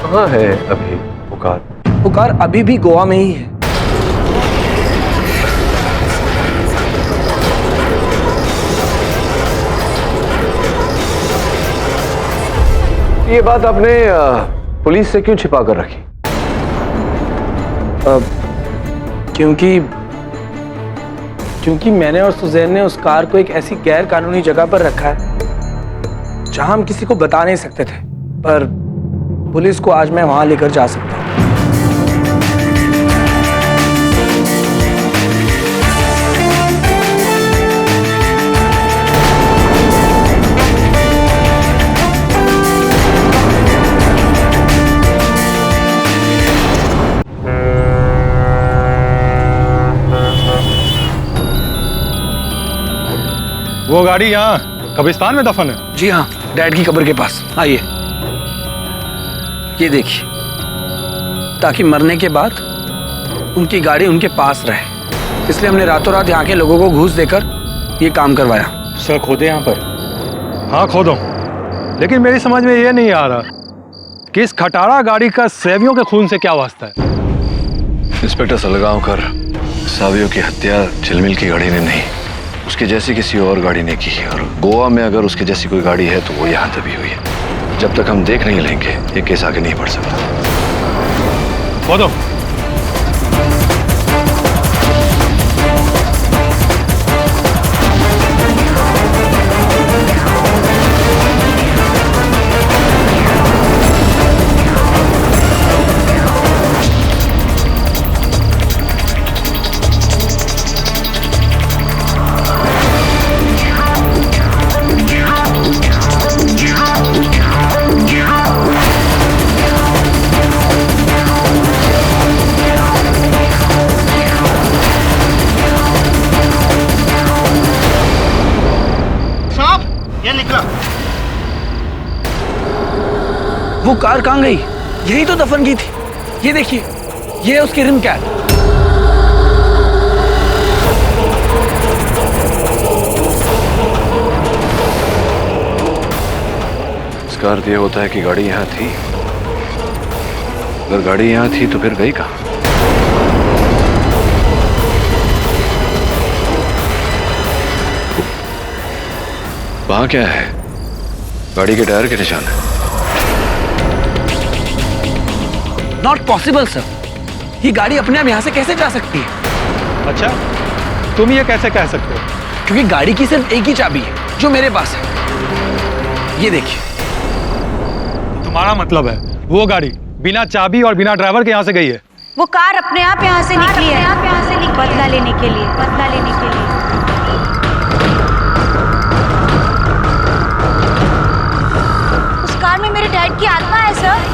कहाँ है अभी वो कार अभी भी गोवा में ही है। ये बात आपने पुलिस से क्यों छिपा कर रखी? क्योंकि मैंने और सुजैन ने उस कार को एक ऐसी गैर कानूनी जगह पर रखा है जहां हम किसी को बता नहीं सकते थे, पर पुलिस को आज मैं वहां लेकर जा सकता हूं। वो गाड़ी यहाँ कब्रिस्तान में दफन है? जी हाँ, डैड की कब्र के पास। आइए, ये देखिए, ताकि मरने के बाद उनकी गाड़ी उनके पास रहे, इसलिए हमने रातों रात यहाँ के लोगों को घूस देकर ये काम करवाया। सर खोदे यहाँ पर? हाँ खोदो, लेकिन मेरी समझ में ये नहीं आ रहा कि इस खटारा गाड़ी का सैवियों के खून से क्या वास्ता है। इंस्पेक्टर सलगांवकर, सावियों की हत्या झिलमिल की गाड़ी ने नहीं, उसकी जैसी किसी और गाड़ी ने की है। और गोवा में अगर उसकी जैसी कोई गाड़ी है तो वो यहाँ दबी हुई है। जब तक हम देख नहीं लेंगे ये केस आगे नहीं बढ़ सकता। खोदो। वो कार कहाँ गई? यही तो दफन की थी। ये देखिए, ये है उसकी रिम कैप। इसका अर्थ ये होता है कि गाड़ी यहाँ थी। अगर गाड़ी यहाँ थी तो फिर गई कहाँ? वहां क्या है? गाड़ी के टायर के निशान है। नॉट पॉसिबल सर, ये गाड़ी अपने आप यहाँ से कैसे जा सकती है? अच्छा, तुम ये कैसे कह सकते हो? क्योंकि गाड़ी की सिर्फ एक ही चाबी है जो मेरे पास है। ये देखिए। तुम्हारा मतलब है वो गाड़ी बिना चाबी और बिना ड्राइवर के यहाँ से गई है? वो कार अपने आप यहाँ से निकली है, बदला लेने के लिए। उस कार में मेरे डैड की आत्मा है सर।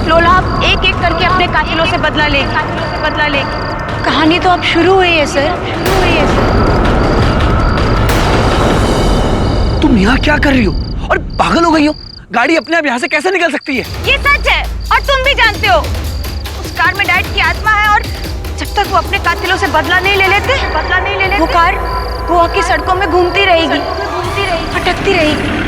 लोला, आप एक एक करके अपने कातिलों से बदला ले। कहानी तो अब शुरू हुई है सर। तुम यहाँ क्या कर रही हो? और पागल हो गई हो? गाड़ी अपने आप यहाँ से कैसे निकल सकती है? ये सच है और तुम भी जानते हो। उस कार में डैड की आत्मा है और जब तक वो अपने कातिलों से बदला नहीं ले लेते, वो कार गोवा की सड़कों में घूमती रहेगी, भटकती रहेगी।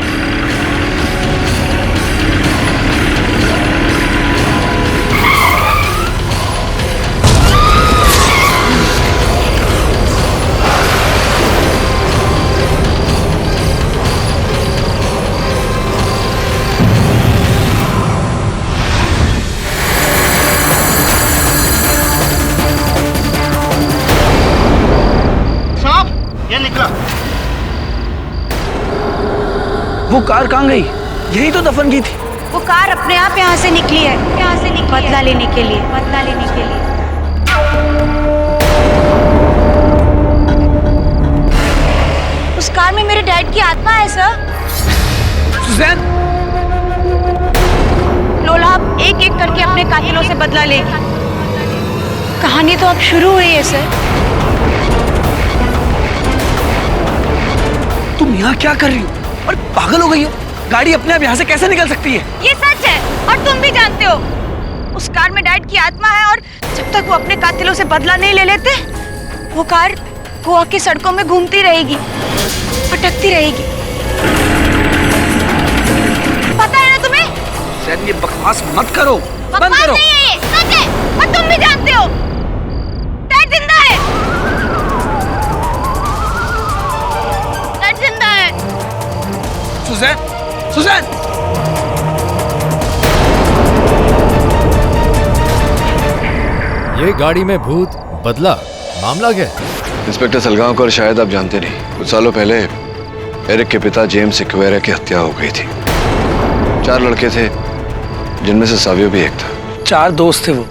वो कार कहाँ गई? यही तो दफन की थी। वो कार अपने आप यहाँ से निकली है, बदला लेने के लिए। उस कार में मेरे डैड की आत्मा है सर। सुजैन! लोला अब एक एक करके अपने कातिलों से बदला लेगी। कहानी तो अब शुरू हुई है सर। तुम यहाँ क्या कर रही हो? और पागल हो गई हो? गाड़ी अपने आप यहाँ से कैसे निकल सकती है? ये सच है और तुम भी जानते हो। उस कार में डैड की आत्मा है और जब तक वो अपने कातिलों से बदला नहीं ले लेते, वो कार गोवा की सड़कों में घूमती रहेगी, भटकती रहेगी। पता है ना तुम्हें? सैन, ये बकवास मत करो, बंद करो। नहीं है ये, सच है और तुम भी जानते हो। डैड जिंदा है, डैड जिंदा है। Suzanne, Suzanne! ये गाड़ी में भूत बदला, मामला क्या है? इंस्पेक्टर सलगांवकर, शायद आप जानते नहीं, कुछ सालों पहले एरिक के पिता जेम्स सिक्वेरा की हत्या हो गई थी। 4 लड़के थे, जिनमें से सावियो भी एक था। 4 दोस्त थे वो।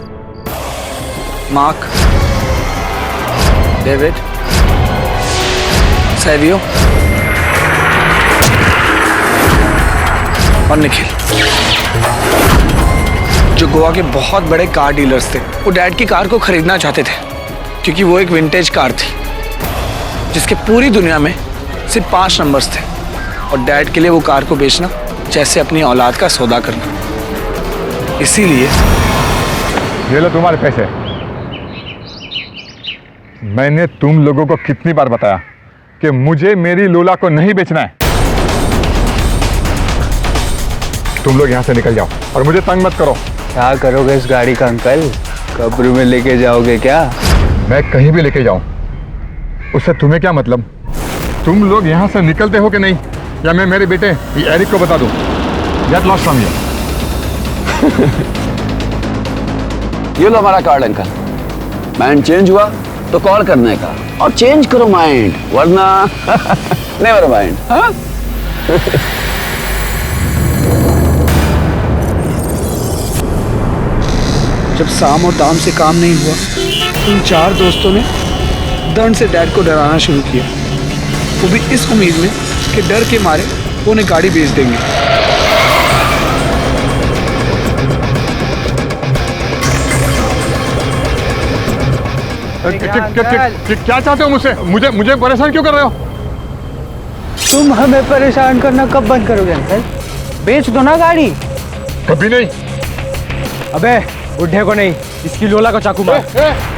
मार्क, डेविड, सैवियो और निखिल, जो गोवा के बहुत बड़े कार डीलर्स थे। वो डैड की कार को खरीदना चाहते थे क्योंकि वो एक विंटेज कार थी जिसके पूरी दुनिया में सिर्फ 5 नंबर्स थे, और डैड के लिए वो कार को बेचना जैसे अपनी औलाद का सौदा करना। इसीलिए ये लो तुम्हारे पैसे। मैंने तुम लोगों को कितनी बार बताया कि मुझे मेरी लोला को नहीं बेचना है। तुम लोग यहाँ से निकल जाओ और मुझे तंग मत करो। क्या करोगे इस गाड़ी का अंकल? कब्र में लेके जाओगे क्या? मैं कहीं भी लेके जाऊं, उससे तुम्हें क्या मतलब? तुम लोग यहाँ से निकलते हो कि नहीं, या मैं मेरे बेटे एरिक को बता दूं? Get lost from here. ये लो हमारा कार्ड अंकल। माइंड चेंज हुआ तो कॉल करने का, और चेंज करो माइंड, वरना नेवर माइंड। हाँ? जब साम और दाम से काम नहीं हुआ, उन 4 दोस्तों ने दंड से डैड को डराना शुरू किया, वो भी इस उम्मीद में कि डर के मारे वो उन्हें गाड़ी बेच देंगे। क्या चाहते हो मुझसे? मुझे परेशान क्यों कर रहे हो? तुम हमें परेशान करना कब बंद करोगे अंकल? बेच दो ना गाड़ी। कभी नहीं। अबे बुढ़े को नहीं, इसकी लोला को चाकू मार।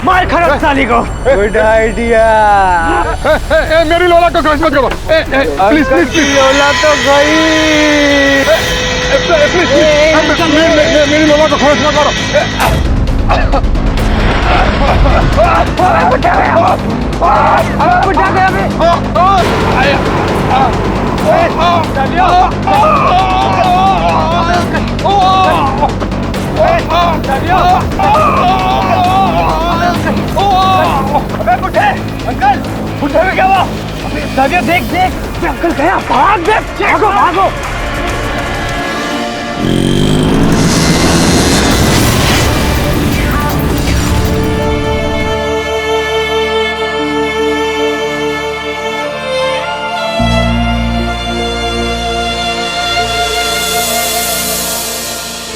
मार खराब साली को। Good idea. मेरी लोला को क्रश मत करो। Please please please. लोला तो गई। प्लीज मेरी लोला को क्रश मत करो। अंकल, बुढ़े में क्या हुआ? देख देख, अंकल गया। भाग देख, भागो भागो।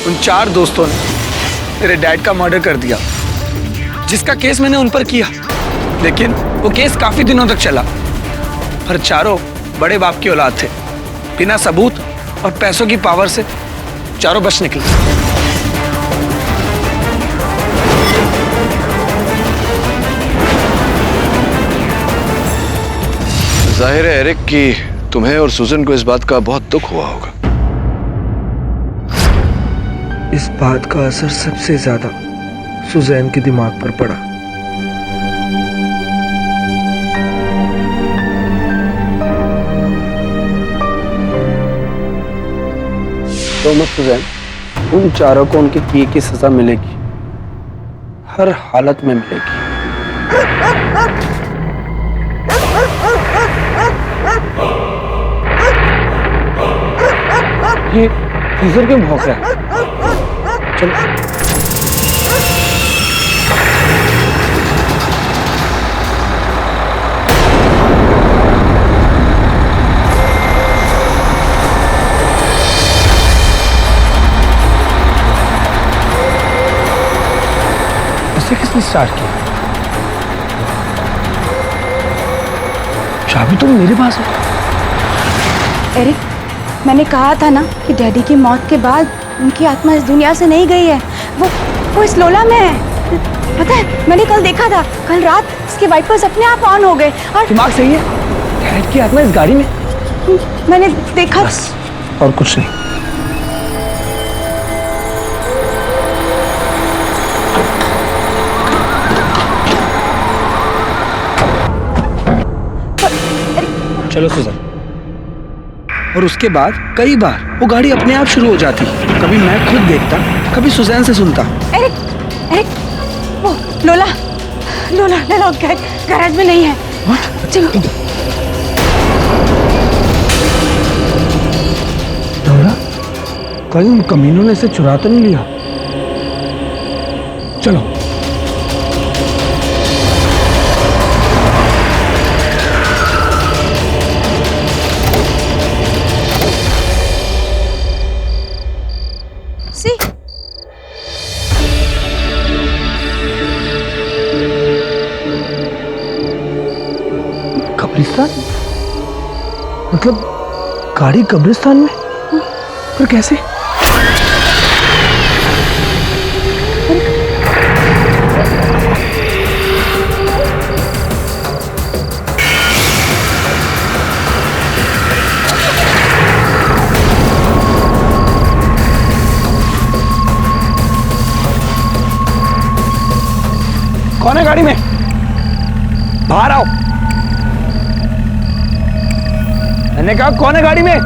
उन 4 दोस्तों ने मेरे डैड का मर्डर कर दिया, जिसका केस मैंने उन पर किया, लेकिन वो केस काफी दिनों तक चला। पर चारों बड़े बाप की औलाद थे। बिना सबूत और पैसों की पावर से चारों बच निकले। जाहिर है एरिक की तुम्हें और सुजन को इस बात का बहुत दुख हुआ होगा। इस बात का असर सबसे ज्यादा सुजैन के दिमाग पर पड़ा। तो मत सुजैन, उन चारों को उनके किए की सजा मिलेगी, हर हालत में मिलेगी। ये फ्रीजर क्यों भौंक रहा है? चलो। किसने स्टार्ट किया? चाबी तो मेरे पास है। एरिक, मैंने कहा था ना कि डैडी की मौत के बाद उनकी आत्मा इस दुनिया से नहीं गई है। वो इस लोला में है। पता है, मैंने कल देखा था, कल रात इसके वाइपर्स अपने आप ऑन हो गए और दिमाग सही है? डैड की आत्मा इस गाड़ी में? मैंने देखा। बस, और कुछ नहीं। चलो सुजन। और उसके बाद कई बार वो गाड़ी अपने आप शुरू हो जाती। कभी मैं खुद देखता, कभी सुजैन से सुनता। एरिक, वो लोला गैराज में नहीं है। चलो। लोला, कहीं उन कमीनों ने इसे चुरा तो नहीं लिया? चलो। कब्रिस्तान? मतलब गाड़ी कब्रिस्तान में? पर कैसे? कौन है गाड़ी में? बाहर आओ। मैंने कहा कौन है गाड़ी में?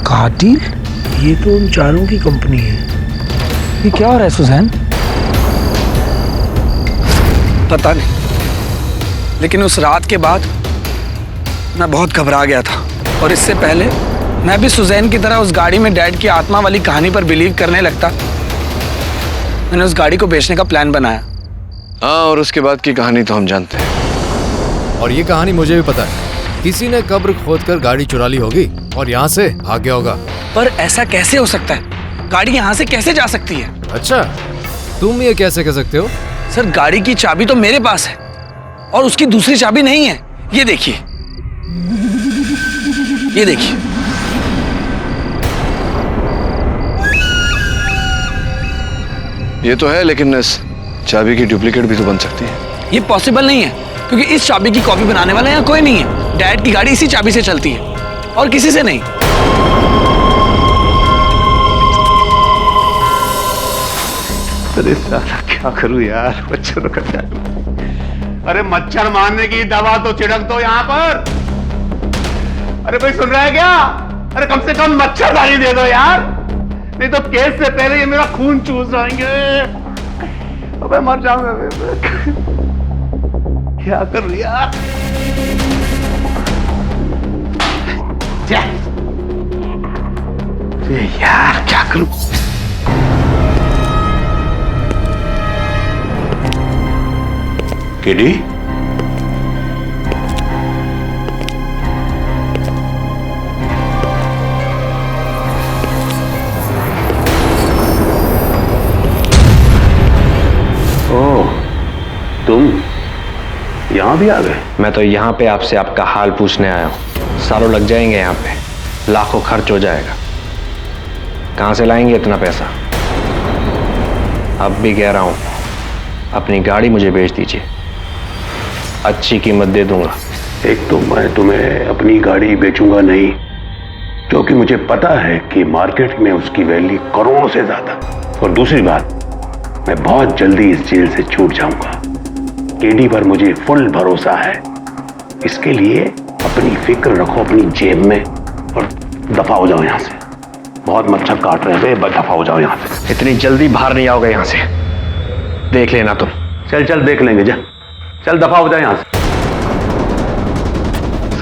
कातिल? ये तो उन चारों की कंपनी है। ये क्या हो रहा है सुजैन? पता नहीं, लेकिन उस रात के बाद मैं बहुत घबरा गया था। और इससे पहले मैं भी सुजैन की तरह उस गाड़ी में डैड की आत्मा वाली कहानी पर बिलीव करने लगता, मैंने उस गाड़ी को बेचने का प्लान बनाया। हाँ, और उसके बाद की कहानी तो हम जानते हैं। और ये कहानी मुझे भी पता है। किसी ने कब्र खोदकर गाड़ी चुरा ली होगी और यहाँ से भाग गया होगा। पर ऐसा कैसे हो सकता है? गाड़ी यहाँ से कैसे जा सकती है? अच्छा, तुम ये कैसे कह सकते हो? सर, गाड़ी की चाबी तो मेरे पास है और उसकी दूसरी चाबी नहीं है। ये देखिए, ये देखिए। ये तो है, लेकिन इस चाबी की डुप्लीकेट भी तो बन सकती है। ये पॉसिबल नहीं है, क्योंकि इस चाबी की कॉपी बनाने वाला यहाँ कोई नहीं है। डैड की गाड़ी इसी चाबी से चलती है और किसी से नहीं। अरे साला क्या करूं यार, मच्छर कटा। अरे मच्छर मारने की दवा तो छिड़क दो यहाँ पर। अरे भाई सुन रहा है क्या? अरे कम से कम मच्छरदानी दे दो यार, नहीं तो केस से पहले ये मेरा खून चूस जाएंगे। अबे मर जाऊंगा। क्या करूं यार? यार क्या करूं? केडी, ओह, तुम यहाँ भी आ गए? मैं तो यहाँ पे आपसे आपका हाल पूछने आया हूँ। सालों लग जाएंगे यहाँ पे, लाखों खर्च हो जाएगा। कहाँ से लाएंगे इतना पैसा? अब भी कह रहा हूँ, अपनी गाड़ी मुझे बेच दीजिए, अच्छी कीमत दे दूंगा। एक तो मैं तुम्हें अपनी गाड़ी बेचूंगा नहीं, क्योंकि मुझे पता है कि मार्केट में उसकी वैल्यू करोड़ों से ज्यादा। और दूसरी बात, मैं बहुत जल्दी इस जेल से छूट जाऊंगा। केडी पर मुझे फुल भरोसा है। इसके लिए अपनी फिक्र रखो अपनी जेब में और दफा हो जाओ यहाँ से। बहुत मच्छर काट रहे थे, दफा हो जाओ यहाँ से। इतनी जल्दी बाहर नहीं आओगे यहाँ से, देख लेना तुम। चल चल देख लेंगे, जा चल दफा हो जाए यहाँ से।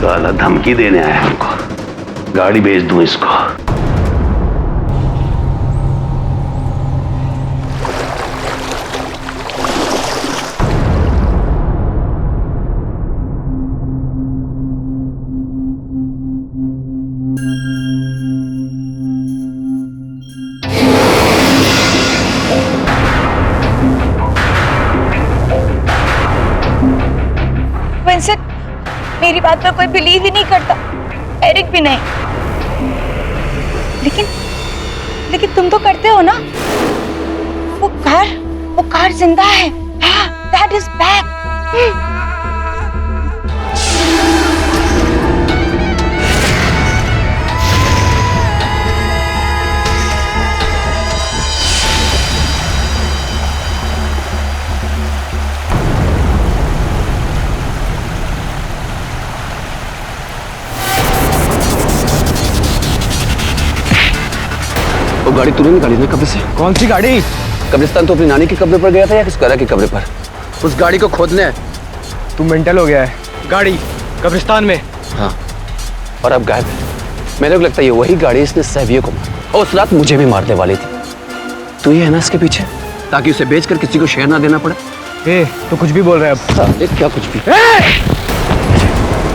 साला धमकी देने आया हमको, गाड़ी बेच दूं इसको। विंसेंट, मेरी बात पर कोई बिलीव ही नहीं करता, एरिक भी नहीं। लेकिन तुम तो करते हो ना। वो कार जिंदा है। हाँ, दैट इज बैक। वो गाड़ी तूने निकाली ना कब्र से? कौन सी गाड़ी? कब्रिस्तान तो अपनी नानी के कब्र पर गया था या किस करा के कब्र पर? उस गाड़ी को खोदने। तू मेंटल हो गया है। गाड़ी कब्रिस्तान में। हाँ, और अब गायब है। मेरे को लगता है ये वही गाड़ी इसने सैवियो को मारा, और उस रात मुझे भी मारने वाली थी। तू ही है ना इसके पीछे, ताकि उसे बेचकर किसी को शेयर ना देना पड़े। ए, तो कुछ भी बोल रहे हैं अब। देख क्या कुछ भी।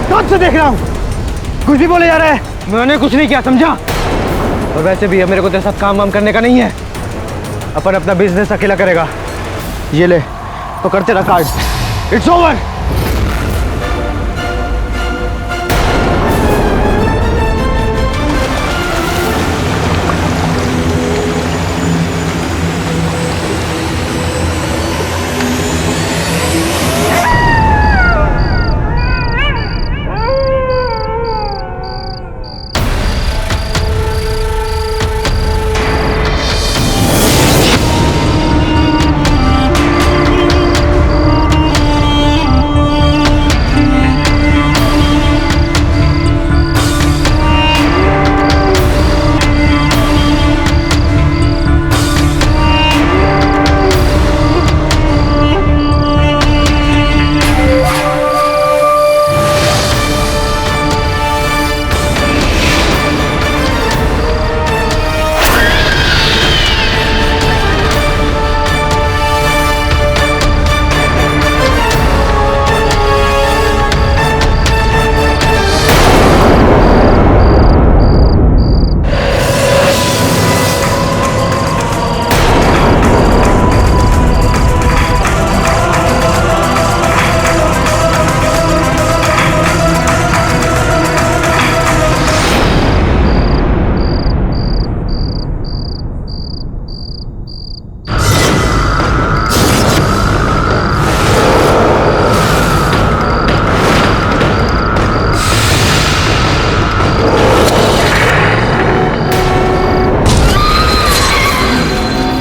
कब से देख रहा हूँ कुछ भी बोले जा रहा है। मैंने कुछ नहीं किया, समझा? और वैसे भी अब मेरे को तेरे साथ काम वाम करने का नहीं है। अपन अपना बिजनेस अकेला करेगा। ये ले, तो कर तेरा कार्ड। It's over.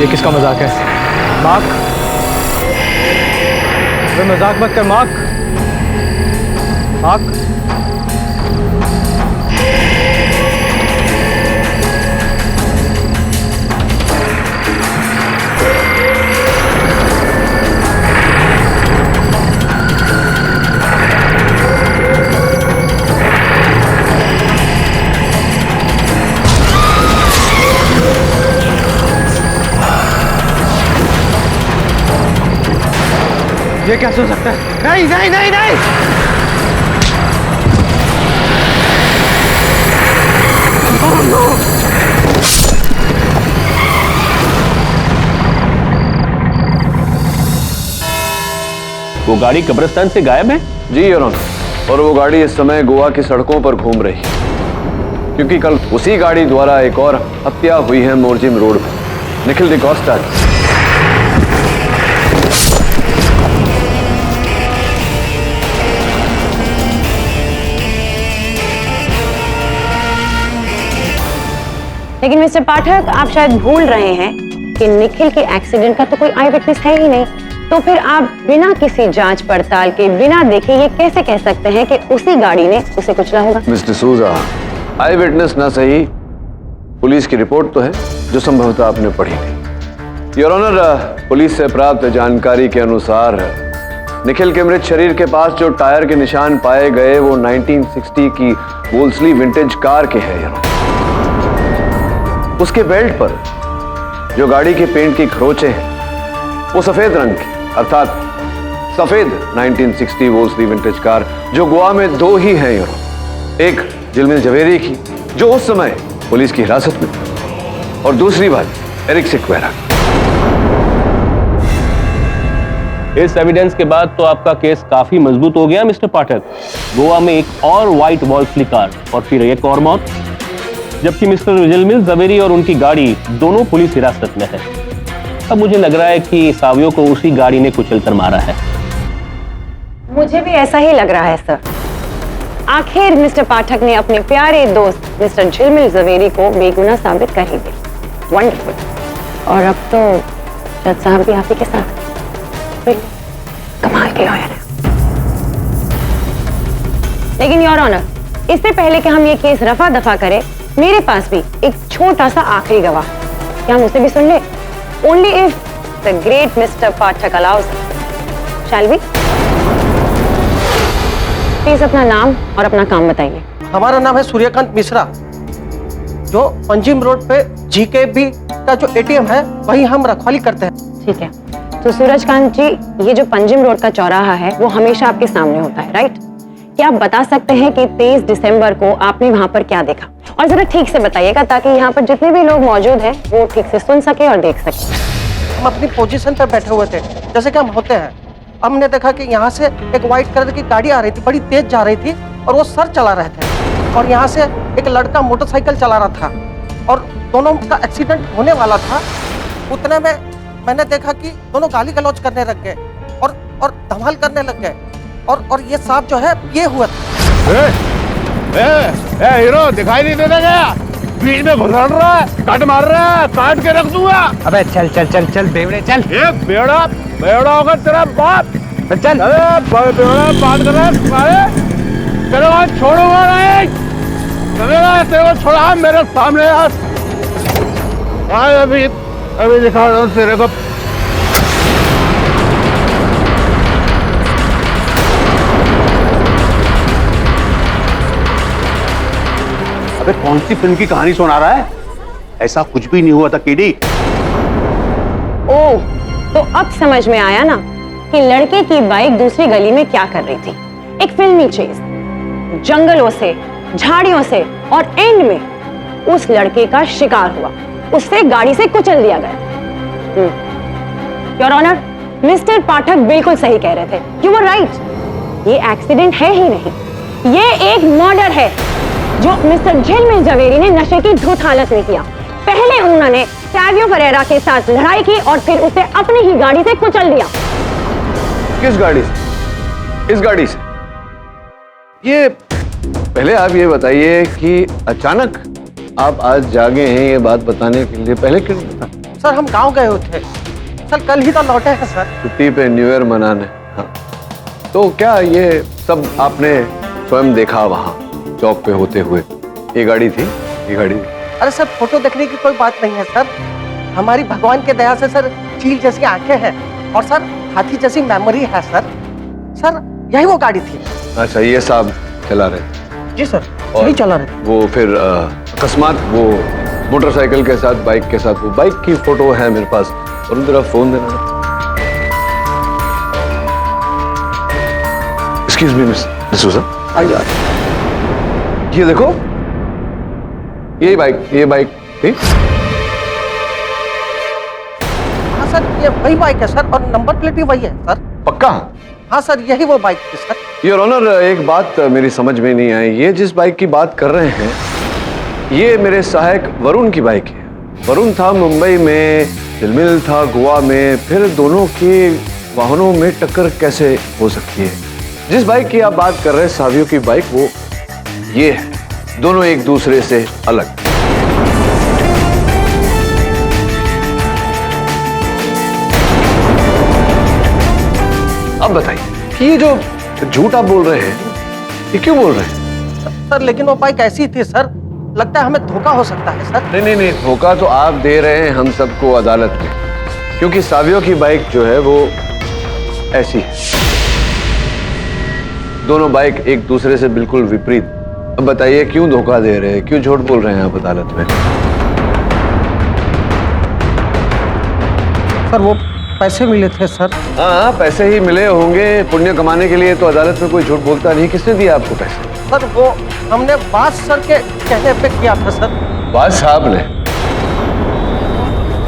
ये किसका मजाक है? मार्क, मजाक मत कर मार्क। मार्क, ये कैसे हो सकता है? नहीं नहीं नहीं नहीं। वो गाड़ी कब्रिस्तान से गायब है? जी योर ऑनर, और वो गाड़ी इस समय गोवा की सड़कों पर घूम रही है, क्योंकि कल उसी गाड़ी द्वारा एक और हत्या हुई है मोरजिम रोड पर, निखिल डिकोस्टा की। लेकिन मिस्टर पाठक, आप शायद भूल रहे हैं कि निखिल के एक्सीडेंट का तो कोई आई विटनेस है ही नहीं। तो फिर आप बिना किसी जांच पड़ताल के, बिना देखे ये कैसे कह सकते हैं कि उसी गाड़ी ने उसे कुचला होगा? मिस्टर सूजा, आई विटनेस ना सही, पुलिस की रिपोर्ट तो है जो संभवतः आपने पढ़ी थी। योर ऑनर, पुलिस से प्राप्त जानकारी के अनुसार निखिल के मृत शरीर के पास जो टायर के निशान पाए गए वो 1960 की वोल्सली विंटेज कार के हैं यार। उसके बेल्ट पर जो गाड़ी के पेंट की खरोंचे हैं वो सफेद रंग की, अर्थात सफेद 1960 वोल्सली विंटेज कार जो गोवा में दो ही हैं यार। एक झिलमिल जवेरी की जो उस समय पुलिस की हिरासत में थी और दूसरी बात एरिक सिक्वेरा। इस एविडेंस के बाद तो आपका केस काफी मजबूत हो गया मिस्टर पाठक। गोवा में एक और व्हाइट वॉल्सली कार और फिर एक और मौत, जबकि मिस्टर झिलमिल जवेरी और उनकी गाड़ी दोनों पुलिस हिरासत में है। अब मुझे लग रहा है कि सावियों को उसी गाड़ी ने कुचलकर मारा है। मुझे भी ऐसा ही लग रहा है सर। आखिर मिस्टर पाठक ने अपने प्यारे दोस्त मिस्टर झिलमिल जवेरी को बेगुनाह साबित कर ही दिया। वंडरफुल। और अब तो जज साहब भी आप ही के साथ। कमाल के लॉयर है। लेकिन योर ऑनर, इससे पहले कि हम ये केस रफा दफा करें, मेरे पास भी एक छोटा सा आखिरी गवाह। क्या हम उसे भी सुन ले? Only if the great mister Pathak allows. Shall we? Please अपना नाम और अपना काम बताइए। हमारा नाम है सूर्यकांत मिश्रा, जो पंजिम रोड पे जीकेबी का जो एटीएम है वही हम रखवाली करते हैं। ठीक है, तो सूरजकांत जी, ये जो पंजिम रोड का चौराहा है वो हमेशा आपके सामने होता है, राइट? क्या आप बता सकते हैं कि 23 दिसंबर को आपने वहां पर क्या देखा? और जरा ठीक से बताइएगा ताकि यहाँ पर जितने भी लोग मौजूद हैं वो ठीक से सुन सके और देख सके। हम अपनी पोजीशन पर बैठे हुए थे, जैसे कि हम होते हैं। हमने देखा कि यहाँ से एक व्हाइट कलर की गाड़ी आ रही थी, बड़ी तेज जा रही थी और वो सर चला रहे थे। और यहाँ से एक लड़का मोटरसाइकिल चला रहा था और दोनों का एक्सीडेंट होने वाला था। उतने में मैंने देखा कि दोनों गाली गलौज करने लग गए और धमाल करने लग गए और ये सांप जो है ये हुआ था। हीरो दिखाई नहीं देता क्या? बीच में घुसड़ रहा है, कट मार रहा है, काट के रख दूंगा। अबे चल चल चल चल बेवड़े चल। ये बेवड़ा बेवड़ा होगा तेरा बाप। चल। अरे बेवड़ा बात कर रहा है तुम्हारे? तेरे को छोड़ूंगा नहीं। चलेगा तेरे को छोड़ा मेरे सामने यार। अभी दिखा रहा हूँ तेरे को। अबे कौन सी फिल्म की कहानी सुना रहा है? ऐसा कुछ भी नहीं हुआ था केडी। ओह, तो अब समझ में आया ना कि लड़के की बाइक दूसरी गली में क्या कर रही थी। एक फिल्मी चेज, जंगलों से, झाड़ियों से और एंड में उस लड़के का शिकार हुआ, उससे गाड़ी से कुचल दिया गया। योर ऑनर, मिस्टर पाठक बिल्कुल सही कह रहे थे। You were right. ये एक्सीडेंट है ही नहीं, ये एक मर्डर है जो मिस्टर झिलमिल जवेरी ने नशे की धुत हालत में किया। पहले उन्होंने सावियो परेरा के साथ लड़ाई की और फिर उसे अपनी ही गाड़ी से कुचल दिया। किस गाड़ी से? इस गाड़ी से? ये पहले आप ये बताइए कि अचानक आप आज जागे हैं ये बात बताने के लिए, पहले क्यों नहीं बता? सर हम गांव गए हुए थे सर, कल ही तो लौटे हैं सर। छुट्टी पे न्यू ईयर मनाने। हाँ, तो क्या ये सब आपने स्वयं देखा वहां चौक पे होते हुए? ये गाड़ी थी, ये गाड़ी थी। अरे सर फोटो देखने की कोई बात नहीं है सर। हमारी भगवान के दया से सर चील जैसी आंखें हैं और सर हाथी जैसी मेमोरी है सर। सर यही वो गाड़ी थी। अच्छा, ये साहब चला रहे थे? जी सर, यही चला रहे थे। वो फिर अकस्मात वो मोटरसाइकिल के साथ, बाइक के साथ, वो बाइक की फोटो है मेरे पास और उधर फोन देना। एक्सक्यूज मी मिस डिसूजा, ये देखो, ये बाइक थी। हाँ सर, ये वही बाइक है सर और नंबर प्लेट भी वही है सर। पक्का? हाँ सर, यही वो बाइक थी सर। योर ऑनर, एक बात मेरी समझ में नहीं आई। ये जिस बाइक की बात कर रहे हैं ये मेरे सहायक वरुण की बाइक है। वरुण था मुंबई में, झिलमिल था गोवा में, फिर दोनों के वाहनों में टक्कर कैसे हो सकती है? जिस बाइक की आप बात कर रहे हैं सावियों की बाइक, वो ये है। दोनों एक दूसरे से अलग। अब बताइए कि ये जो झूठ आप बोल रहे हैं ये क्यों बोल रहे हैं? सर लेकिन वो बाइक ऐसी थी सर, लगता है हमें धोखा हो सकता है सर। नहीं, धोखा तो आप दे रहे हैं हम सबको अदालत में, क्योंकि सावियों की बाइक जो है वो ऐसी है। दोनों बाइक एक दूसरे से बिल्कुल विपरीत। अब बताइए क्यों धोखा दे रहे हैं, क्यों झूठ बोल रहे हैं आप अदालत में? सर वो पैसे मिले थे सर। हाँ, पैसे ही मिले होंगे। पुण्य कमाने के लिए तो अदालत में कोई झूठ बोलता नहीं। किसने दिया आपको पैसे? सर वो हमने बास सर के कहने पे किया था सर। बास साहब ने?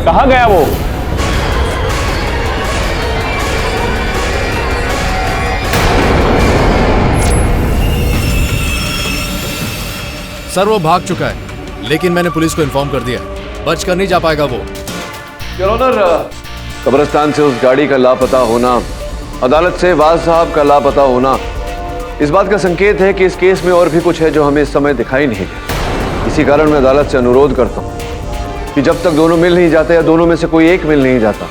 कहाँ गया वो? सर वो भाग चुका है, लेकिन मैंने पुलिस को इन्फॉर्म कर दिया, बच कर नहीं जा पाएगा वो। योर ऑनर, कब्रिस्तान से उस गाड़ी का लापता होना, अदालत से वाज साहब का लापता होना, इस बात का संकेत है कि इस केस में और भी कुछ है जो हमें इस समय दिखाई नहीं दे। इसी कारण मैं अदालत से अनुरोध करता हूं कि जब तक दोनों मिल नहीं जाते या दोनों में से कोई एक मिल नहीं जाता,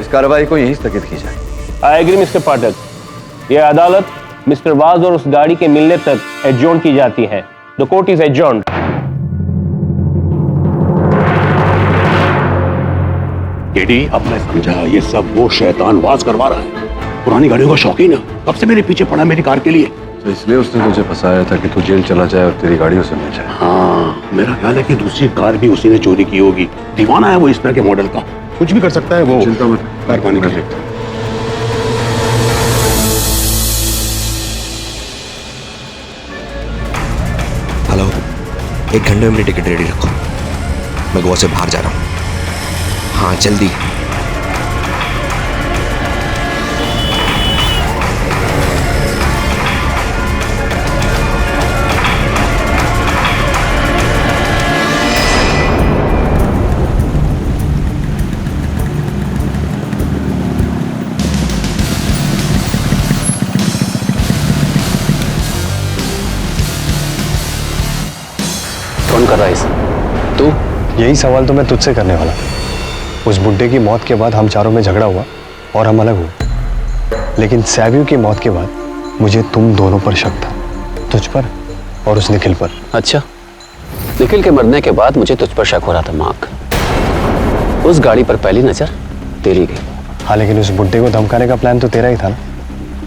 इस कार्रवाई को यहीं स्थगित की जाए। आई एग्री मिस्टर पाठक, यह अदालत मिस्टर वाज और उस गाड़ी के मिलने तक एडजॉर्न की जाती है। The court is adjourned. KD, अब मैं समझा, ये सब वो शैतान वाज करवा रहा है। पुरानी गाड़ियों का शौकीन है, कब से मेरे पीछे पड़ा मेरी कार के लिए। तो इसलिए उसने तुझे फंसाया था कि तू जेल चला जाए और तेरी गाड़ी उसे मिल जाए। हाँ, मेरा ख्याल है कि दूसरी कार भी उसी ने चोरी की होगी। दीवाना है वो इस तरह के मॉडल का, कुछ भी कर सकता है वो। चिंता मत, मेहरबानी कर। हेलो, 1 घंटे में मेरी टिकट रेडी रखो, मैं गोवा से बाहर जा रहा हूँ। हाँ जल्दी। कौन कर रहा है इसे? तू? यही सवाल तो मैं तुझसे करने वाला। उस बुड्ढे की मौत के बाद हम चारों में झगड़ा हुआ और हम अलग हुए, लेकिन सैव्यू की मौत के बाद मुझे तुम दोनों पर शक था, तुझ पर और उस निखिल पर। अच्छा, निखिल के मरने के बाद मुझे तुझ पर शक हो रहा था मार्क। उस गाड़ी पर पहली नजर तेरी गई। हाँ, लेकिन उस बुड्ढे को धमकाने का प्लान तो तेरा ही था ना।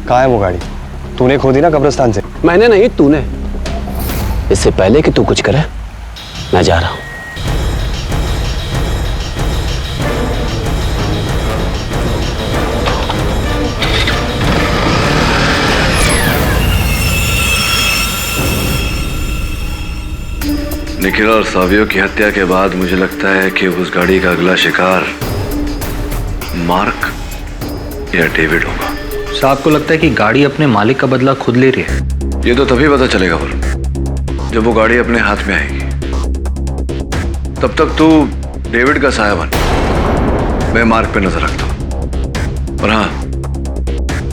कहाँ है वो गाड़ी? तूने खोदी ना कब्रिस्तान से। मैंने नहीं, तूने। इससे पहले कि तू कुछ करे, मैं जा रहा हूं। निखिल और सावियो की हत्या के बाद मुझे लगता है कि उस गाड़ी का अगला शिकार मार्क या डेविड होगा। साहब को लगता है कि गाड़ी अपने मालिक का बदला खुद ले रही है। ये तो तभी पता चलेगा जब वो गाड़ी अपने हाथ में आएगी। तब तक तू डेविड का साया बन, मैं मार्क पे नजर रखता हूं। और हाँ,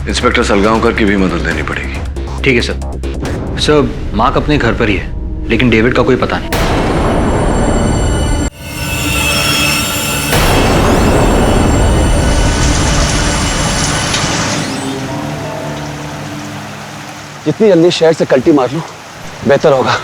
इंस्पेक्टर सलगांवकर की भी मदद लेनी पड़ेगी। ठीक है सर। सर, मार्क अपने घर पर ही है, लेकिन डेविड का कोई पता नहीं। जितनी जल्दी शहर से कल्टी मार लूं, बेहतर होगा।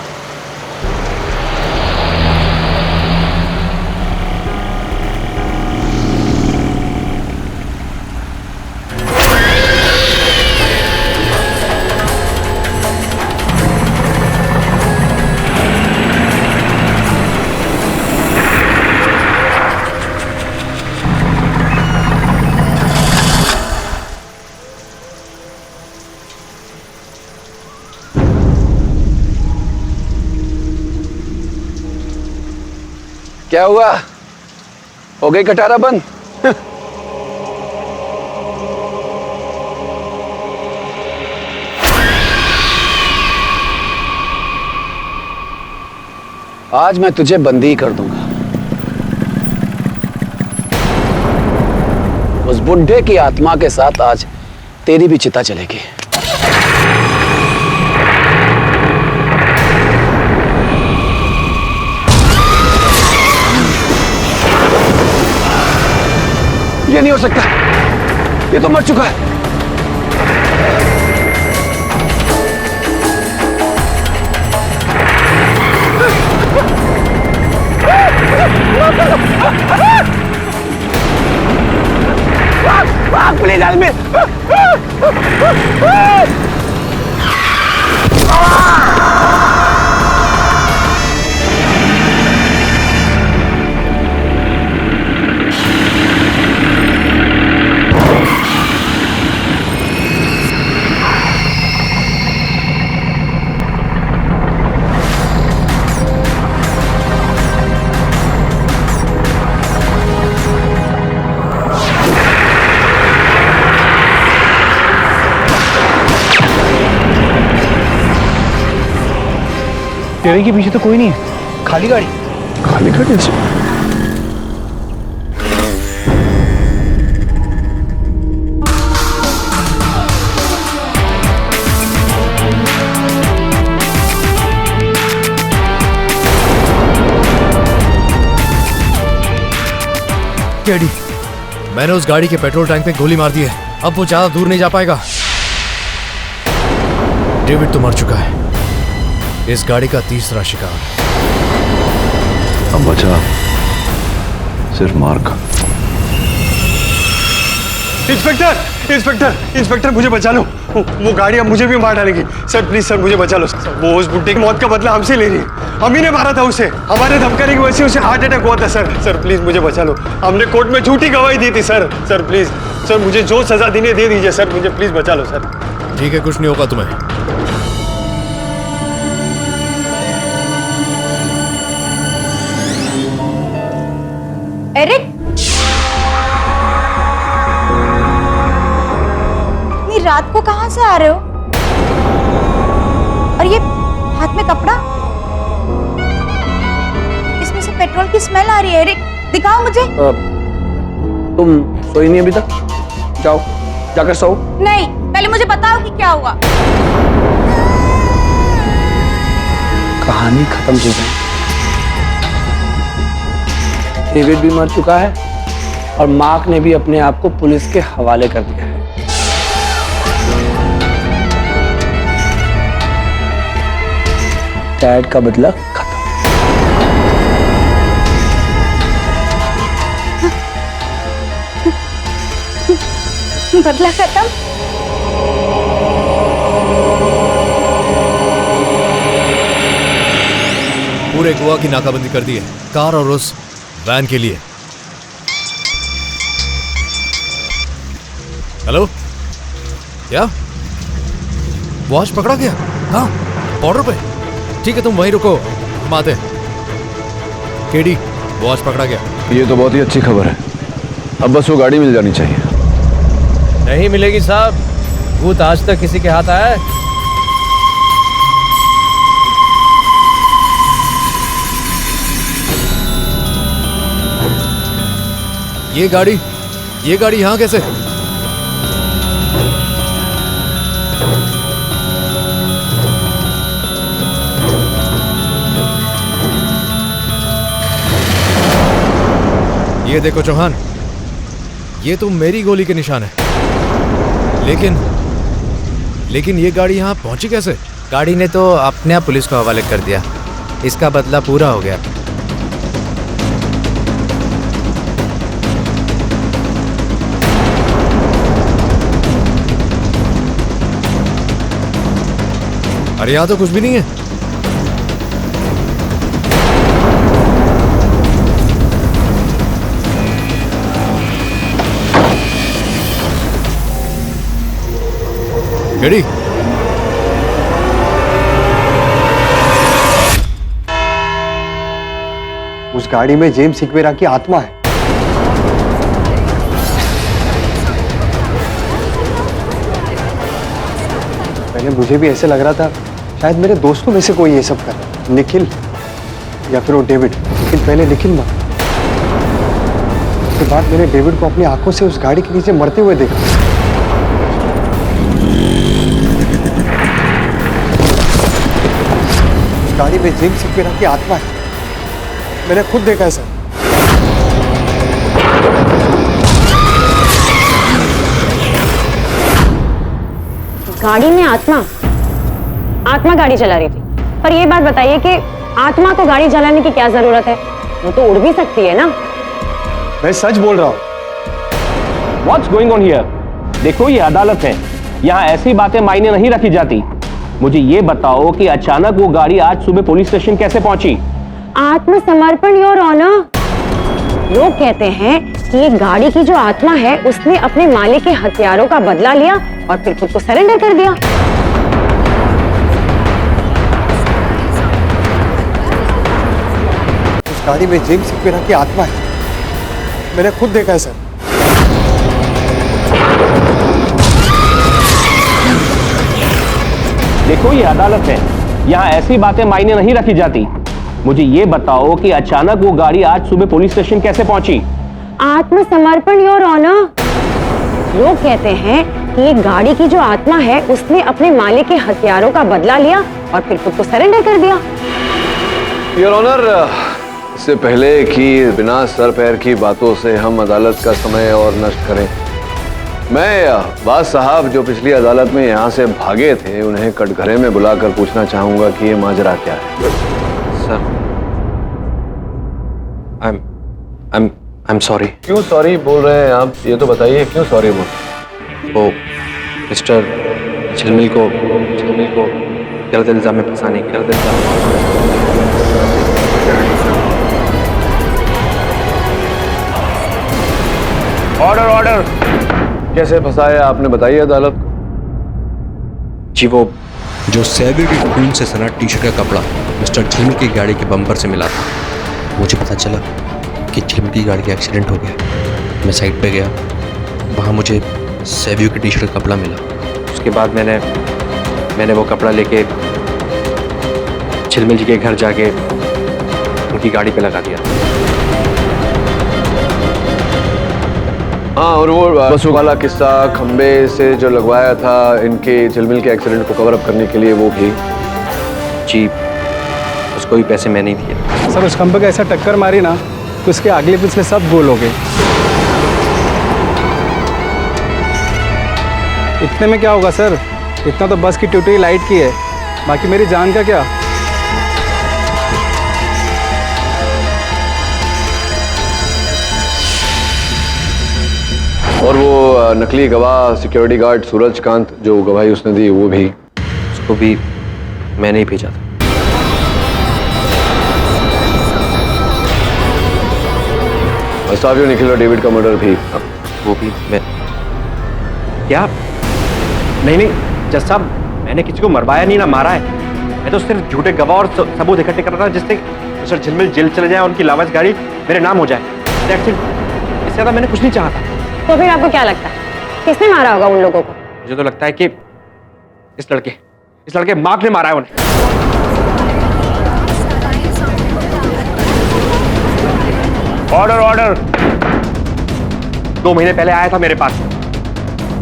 क्या हुआ? हो गई कटारा बंद? आज मैं तुझे बंदी कर दूंगा। उस बुड्ढे की आत्मा के साथ आज तेरी भी चिता चलेगी। ये नहीं हो सकता, ये तो मर चुका है। प्लीज आदमी। स्टीयरिंग के पीछे तो कोई नहीं है, खाली गाड़ी। खाली गाड़ी से केडी, मैंने उस गाड़ी के पेट्रोल टैंक पे गोली मार दी है। अब वो ज्यादा दूर नहीं जा पाएगा। डेविड तो मर चुका है। इस गाड़ी का तीसरा शिकार। अब बचा सिर्फ मार्क। इंस्पेक्टर, इंस्पेक्टर, इंस्पेक्टर, मुझे बचा लो। वो गाड़ी अब मुझे भी मार डालेगी। सर प्लीज सर, मुझे बचा लो। वो उस बुड्ढे की मौत का बदला हमसे ले रही है। हम ही ने मारा था उसे। हमारे धमकाने की वजह से उसे हार्ट अटैक हुआ था। सर प्लीज मुझे बचा लो। हमने कोर्ट में झूठी गवाही दी थी सर प्लीज सर, मुझे जो सजा देनी है दे दीजिए सर, मुझे प्लीज बचा लो सर। ठीक है, कुछ नहीं होगा तुम्हें। एरिक, इतनी रात को कहां से आ रहे हो? और ये हाथ में कपड़ा, इसमें से पेट्रोल की स्मेल आ रही है। एरिक, दिखाओ मुझे। तुम सोई नहीं अभी तक? जाओ, जाकर सो। नहीं, पहले मुझे बताओ कि क्या हुआ। कहानी खत्म हो गई। डेविड भी मर चुका है और मार्क ने भी अपने आप को पुलिस के हवाले कर दिया है। डैड का बदला खत्म। बदला खत्म? पूरे गोवा की नाकाबंदी कर दी है, कार और उस वैन के लिए। हेलो, क्या वॉच पकड़ा गया? हाँ, बॉर्डर पे। ठीक है, तुम वहीं रुको, हम आते हैं। केडी, वॉच पकड़ा गया। ये तो बहुत ही अच्छी खबर है। अब बस वो गाड़ी मिल जानी चाहिए। नहीं मिलेगी साहब, भूत आज तक किसी के हाथ आया है? ये गाड़ी यहाँ कैसे? ये देखो चौहान, ये तो मेरी गोली के निशान है। लेकिन ये गाड़ी यहाँ पहुंची कैसे? गाड़ी ने तो अपने आप पुलिस को हवाले कर दिया। इसका बदला पूरा हो गया। अरे यहाँ तो कुछ भी नहीं है। केडी, उस गाड़ी में जेम्स सिक्वेरा की आत्मा है। पहले मुझे भी ऐसे लग रहा था शायद मेरे दोस्तों में से कोई ये सब कर रहा है, निखिल या फिर वो डेविड। लेकिन पहले निखिल मरा, उसके बाद मैंने डेविड को अपनी आंखों से उस गाड़ी के नीचे मरते हुए देखा। उस गाड़ी में जेम्स सिक्वेरा की आत्मा है, मैंने खुद देखा है सर। गाड़ी में आत्मा गाड़ी चला रही थी। पर ये बात बताइए कि आत्मा को गाड़ी चलाने की क्या जरूरत है? वो तो उड़ भी सकती है ना। मैं सच बोल रहा हूँ। What's going on here? देखो, ये अदालत है, यहाँ ऐसी बातें मायने नहीं रखी जाती। मुझे ये बताओ कि अचानक वो गाड़ी आज सुबह पुलिस स्टेशन कैसे पहुंची? आत्मसमर्पण योर ऑनर। लोग कहते हैं कि ये गाड़ी की जो आत्मा है उसने अपने मालिक के हथियारों का बदला लिया और फिर खुद को सरेंडर कर दिया। उस गाड़ी में जेम्स सिक्वेरा की आत्मा है, मैंने खुद देखा है सर। देखो, ये अदालत है, यहाँ ऐसी बातें मायने नहीं रखी जाती। मुझे ये बताओ कि अचानक वो गाड़ी आज सुबह पुलिस स्टेशन कैसे पहुंची? आत्मसमर्पण योर ऑनर। लोग कहते हैं कि ये गाड़ी की जो आत्मा है उसने अपने मालिक के हथियारों का बदला लिया और फिर खुद को सरेंडर कर दिया। योर ऑनर, इससे पहले कि बिना सर पैर की बातों से हम अदालत का समय और नष्ट करें, मैं बाज साहब जो पिछली अदालत में यहाँ से भागे थे उन्हें कटघरे में बुलाकर पूछना चाहूंगा कि ये माजरा क्या है। Sir, I am sorry. क्यों सॉरी बोल रहे हैं आप, ये तो बताइए क्यों सॉरी बोल। वो मिस्टर झिलमिल को गलत इल्जाम में फंसाने की गलत ऑर्डर ऑर्डर। कैसे फंसाया आपने, बताइए अदालत को। जी, वो जो सैवियर के खून से सना टी शर्ट का कपड़ा मिस्टर झिलमिल की गाड़ी के बम्पर से मिला था। मुझे पता चला कि झिलमिल की गाड़ी का एक्सीडेंट हो गया। मैं साइड पे गया, वहाँ मुझे सैवियर की टी शर्ट का कपड़ा मिला। उसके बाद मैंने वो कपड़ा लेके झिलमिल जी के घर जाके उनकी गाड़ी पे लगा दिया। हाँ, और वो बसों वाला किस्सा खंबे से जो लगवाया था इनके झिलमिल के एक्सीडेंट को कवर अप करने के लिए, वो भी। जी, उसको भी पैसे मैंने ही दिए। सर, उस खंबे का ऐसा टक्कर मारी ना तो उसके अगले पिछले सब गोल हो गए। इतने में क्या होगा सर, इतना तो बस की ट्यूटी लाइट की है, बाकी मेरी जान का क्या। और वो नकली गवाह सिक्योरिटी गार्ड सूरजकांत जो गवाही उसने दी, वो भी, उसको भी मैंने ही भेजा था। सावियो निखिल और डेविड का मर्डर भी, वो भी मैं। क्या? नहीं, जज साहब, मैंने किसी को मरवाया नहीं ना मारा है। मैं तो सिर्फ झूठे गवाह और सबूत इकट्ठे कर रहा था जिससे मिस्टर झिलमिल जेल चले जाए, उनकी लावारिस गाड़ी मेरे नाम हो जाए। इससे ज्यादा मैंने कुछ नहीं चाहा था। तो फिर आपको क्या लगता है किसने मारा होगा उन लोगों को? मुझे तो लगता है कि इस लड़के मार्क ने मारा है उन्हें। Order order. 2 महीने पहले आया था मेरे पास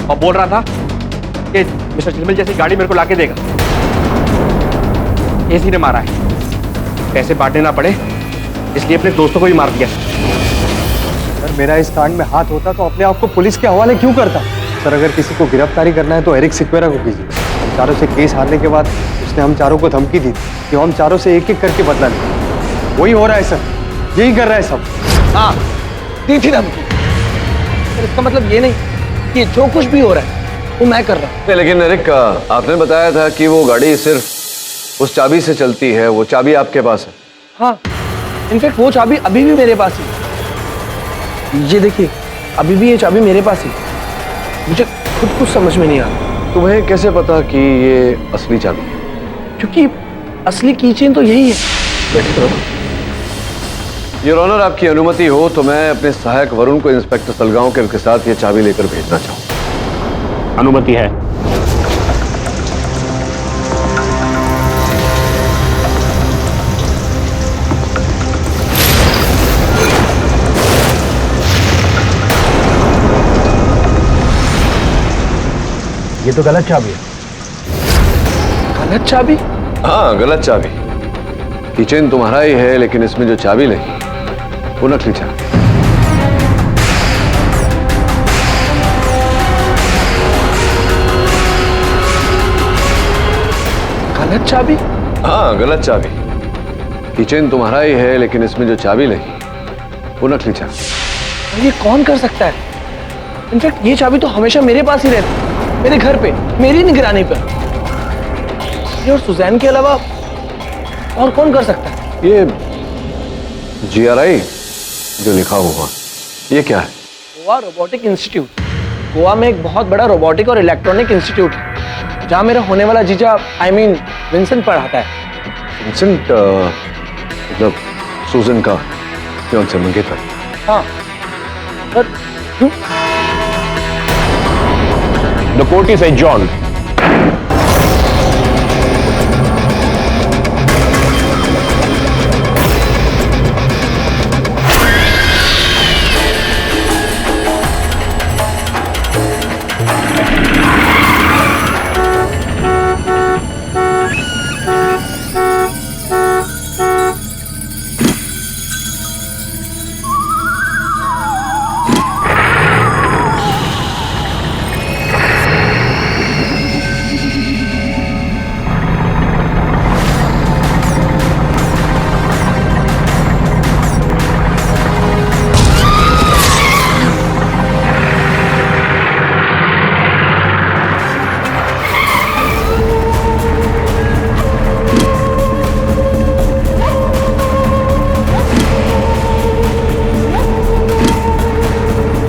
और बोल रहा था कि मिस्टर झिलमिल जैसी गाड़ी मेरे को लाके देगा। इसी ने मारा है। पैसे बांटने ना पड़े इसलिए अपने दोस्तों को भी मार दिया। सर, मेरा इस कांड में हाथ होता तो अपने आप को पुलिस के हवाले क्यों करता? सर, अगर किसी को गिरफ्तारी करना है तो एरिक सिक्वेरा को कीजिए। हम चारों से केस हारने के बाद उसने हम चारों को धमकी दी कि हम चारों से एक एक करके बदला लें। वही हो रहा है सर, यही कर रहा है सब। हाँ, दी थी धमकी। इसका मतलब ये नहीं कि जो कुछ भी हो रहा है वो मैं कर रहा हूँ। लेकिन एरिक, आपने बताया था कि वो गाड़ी सिर्फ उस चाबी से चलती है, वो चाबी आपके पास है। हाँ, इनफैक्ट वो चाबी अभी भी मेरे पास है। ये देखिए, अभी भी ये चाबी मेरे पास है। मुझे खुद कुछ समझ में नहीं आ रहा। तुम्हें कैसे पता कि ये असली चाबी है? क्योंकि असली कीचेन तो यही है। योर ऑनर, आपकी अनुमति हो तो मैं अपने सहायक वरुण को इंस्पेक्टर सलगांवकर के साथ ये चाबी लेकर भेजना चाहूँ। अनुमति है। ये तो गलत चाबी है। गलत चाबी? हाँ, गलत चाबी। किचन तुम्हारा ही है, लेकिन इसमें जो चाबी लगी वो नकली चाबी। गलत चाबी? हाँ, गलत चाबी। किचन तुम्हारा ही है, लेकिन इसमें जो चाबी लगी वो नकली चाबी। ये कौन कर सकता है? इनफैक्ट ये चाबी तो हमेशा मेरे पास ही रहती है, मेरे घर पे, मेरी निगरानी पर। ये और सुजैन के अलावा और कौन कर सकता है? ये GRI जो लिखा हुआ, ये क्या है? Goa robotic institute. गोवा में एक बहुत बड़ा रोबोटिक और इलेक्ट्रॉनिक इंस्टीट्यूट है जहाँ मेरा होने वाला जीजा विंसेंट पढ़ाता है। विंसेंट मतलब सुजन का कौन से मंगेतर? हाँ, पर The court is adjourned.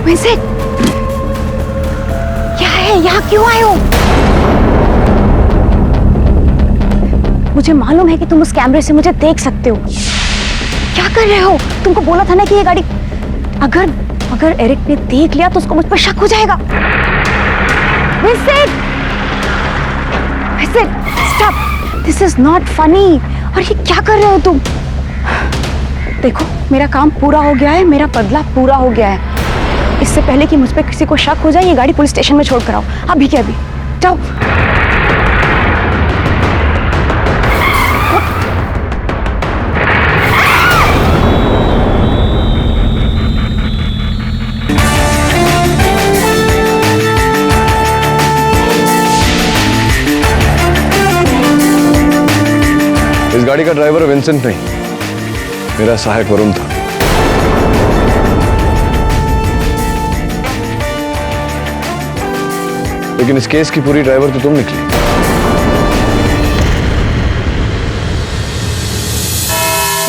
Vincent, क्या है? यहाँ क्यों आए हो? मुझे मालूम है कि तुम उस कैमरे से मुझे देख सकते हो। क्या कर रहे हो? तुमको बोला था ना कि ये गाड़ी अगर एरिक ने देख लिया तो उसको मुझ पर शक हो जाएगा। Vincent, stop, this is not funny. और ये क्या कर रहे हो तुम? देखो, मेरा काम पूरा हो गया है, मेरा बदला पूरा हो गया है। इससे पहले कि मुझ पर किसी को शक हो जाए, ये गाड़ी पुलिस स्टेशन में छोड़ कर आओ, अभी के अभी। जाओ। इस गाड़ी का ड्राइवर विंसेंट नहीं, मेरा सहायक वरुण था। लेकिन इस केस की पूरी ड्राइवर तो तुम निकली।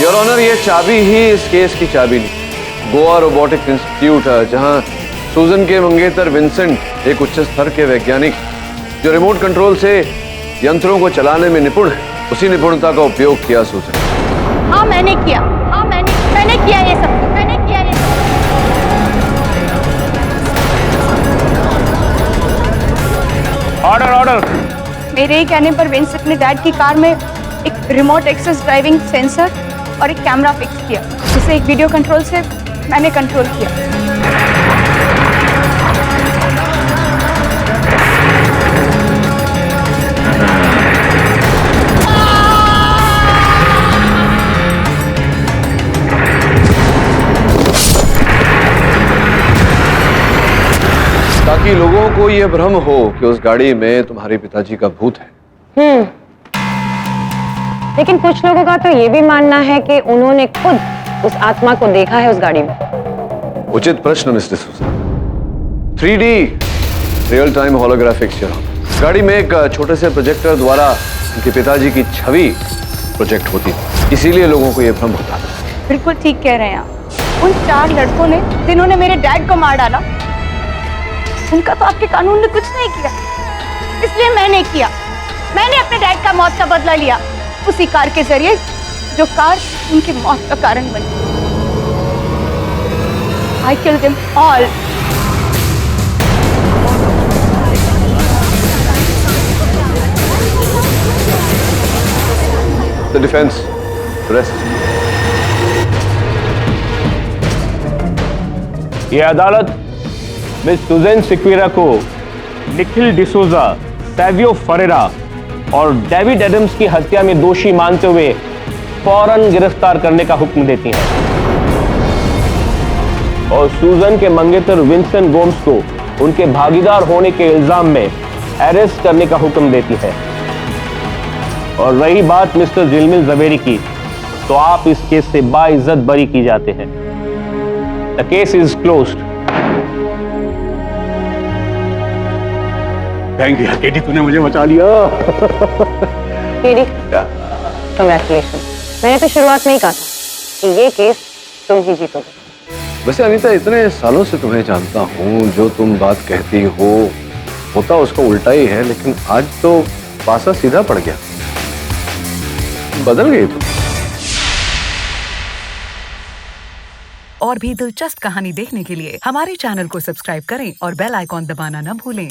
योर ऑनर, ये चाबी ही इस केस की चाबी नहीं। गोवा रोबोटिक्स इंस्टीट्यूट है, जहां सूजन के मंगेतर विंसेंट, एक उच्च स्तर के वैज्ञानिक जो रिमोट कंट्रोल से यंत्रों को चलाने में निपुण है, उसी निपुणता का उपयोग किया सूजन। हाँ मैंने किया, हाँ मैंने किया ये सब, मैंने किया ये सब। Order order. मेरे ही कहने पर विंसेंट ने डैड की कार में एक रिमोट एक्सेस ड्राइविंग सेंसर और एक कैमरा फिक्स किया, जिसे एक वीडियो कंट्रोल से मैंने कंट्रोल किया। ताकि लोगों को यह भ्रम हो कि उस गाड़ी में तुम्हारे पिताजी का भूत है। लेकिन कुछ लोगों का तो ये भी मानना है कि उन्होंने खुद उस आत्मा को देखा है उस गाड़ी में। उचित प्रश्न मिस्टर सूजन। 3D रियल टाइम होलोग्राफिक इस गाड़ी में एक छोटे से प्रोजेक्टर द्वारा उनके पिताजी की छवि प्रोजेक्ट होती थी, इसीलिए लोगों को यह भ्रम होता था। बिल्कुल ठीक कह रहे हैं आप। उन 4 लड़कों ने जिन्होंने मेरे डैड को मार डाला, उनका तो आपके कानून ने कुछ नहीं किया, इसलिए मैंने किया। मैंने अपने डैड का मौत का बदला लिया, उसी कार के जरिए जो कार उनकी मौत का कारण बनी। I killed them all. The defense, rest. ये अदालत मिस सुजैन सिक्वेरा को निखिल डिसोजा, सैवियो फरेरा और डेविड एडम्स की हत्या में दोषी मानते हुए फौरन गिरफ्तार करने का हुक्म देती है और सूजन के मंगेतर विंसेंट गोम्स को उनके भागीदार होने के इल्जाम में अरेस्ट करने का हुक्म देती है। और रही बात मिस्टर झिलमिल ज़वेरी की, तो आप इस केस से बाइज्जत बरी की जाते हैं। The case is closed. Thank you KD, तूने मुझे बचा लिया। KD, congratulation. मैंने तो शुरुआत में ही कहा था कि ये केस तुम ही जीतोगे। वैसे अनीता, इतने सालों से तुम्हें जानता हूँ, जो तुम बात कहती हो होता उसका उल्टा ही है, लेकिन आज तो पासा सीधा पड़ गया, बदल गई तुम। और भी दिलचस्प कहानी देखने के लिए हमारे चैनल को सब्सक्राइब करें और बेल आइकॉन दबाना न भूलें।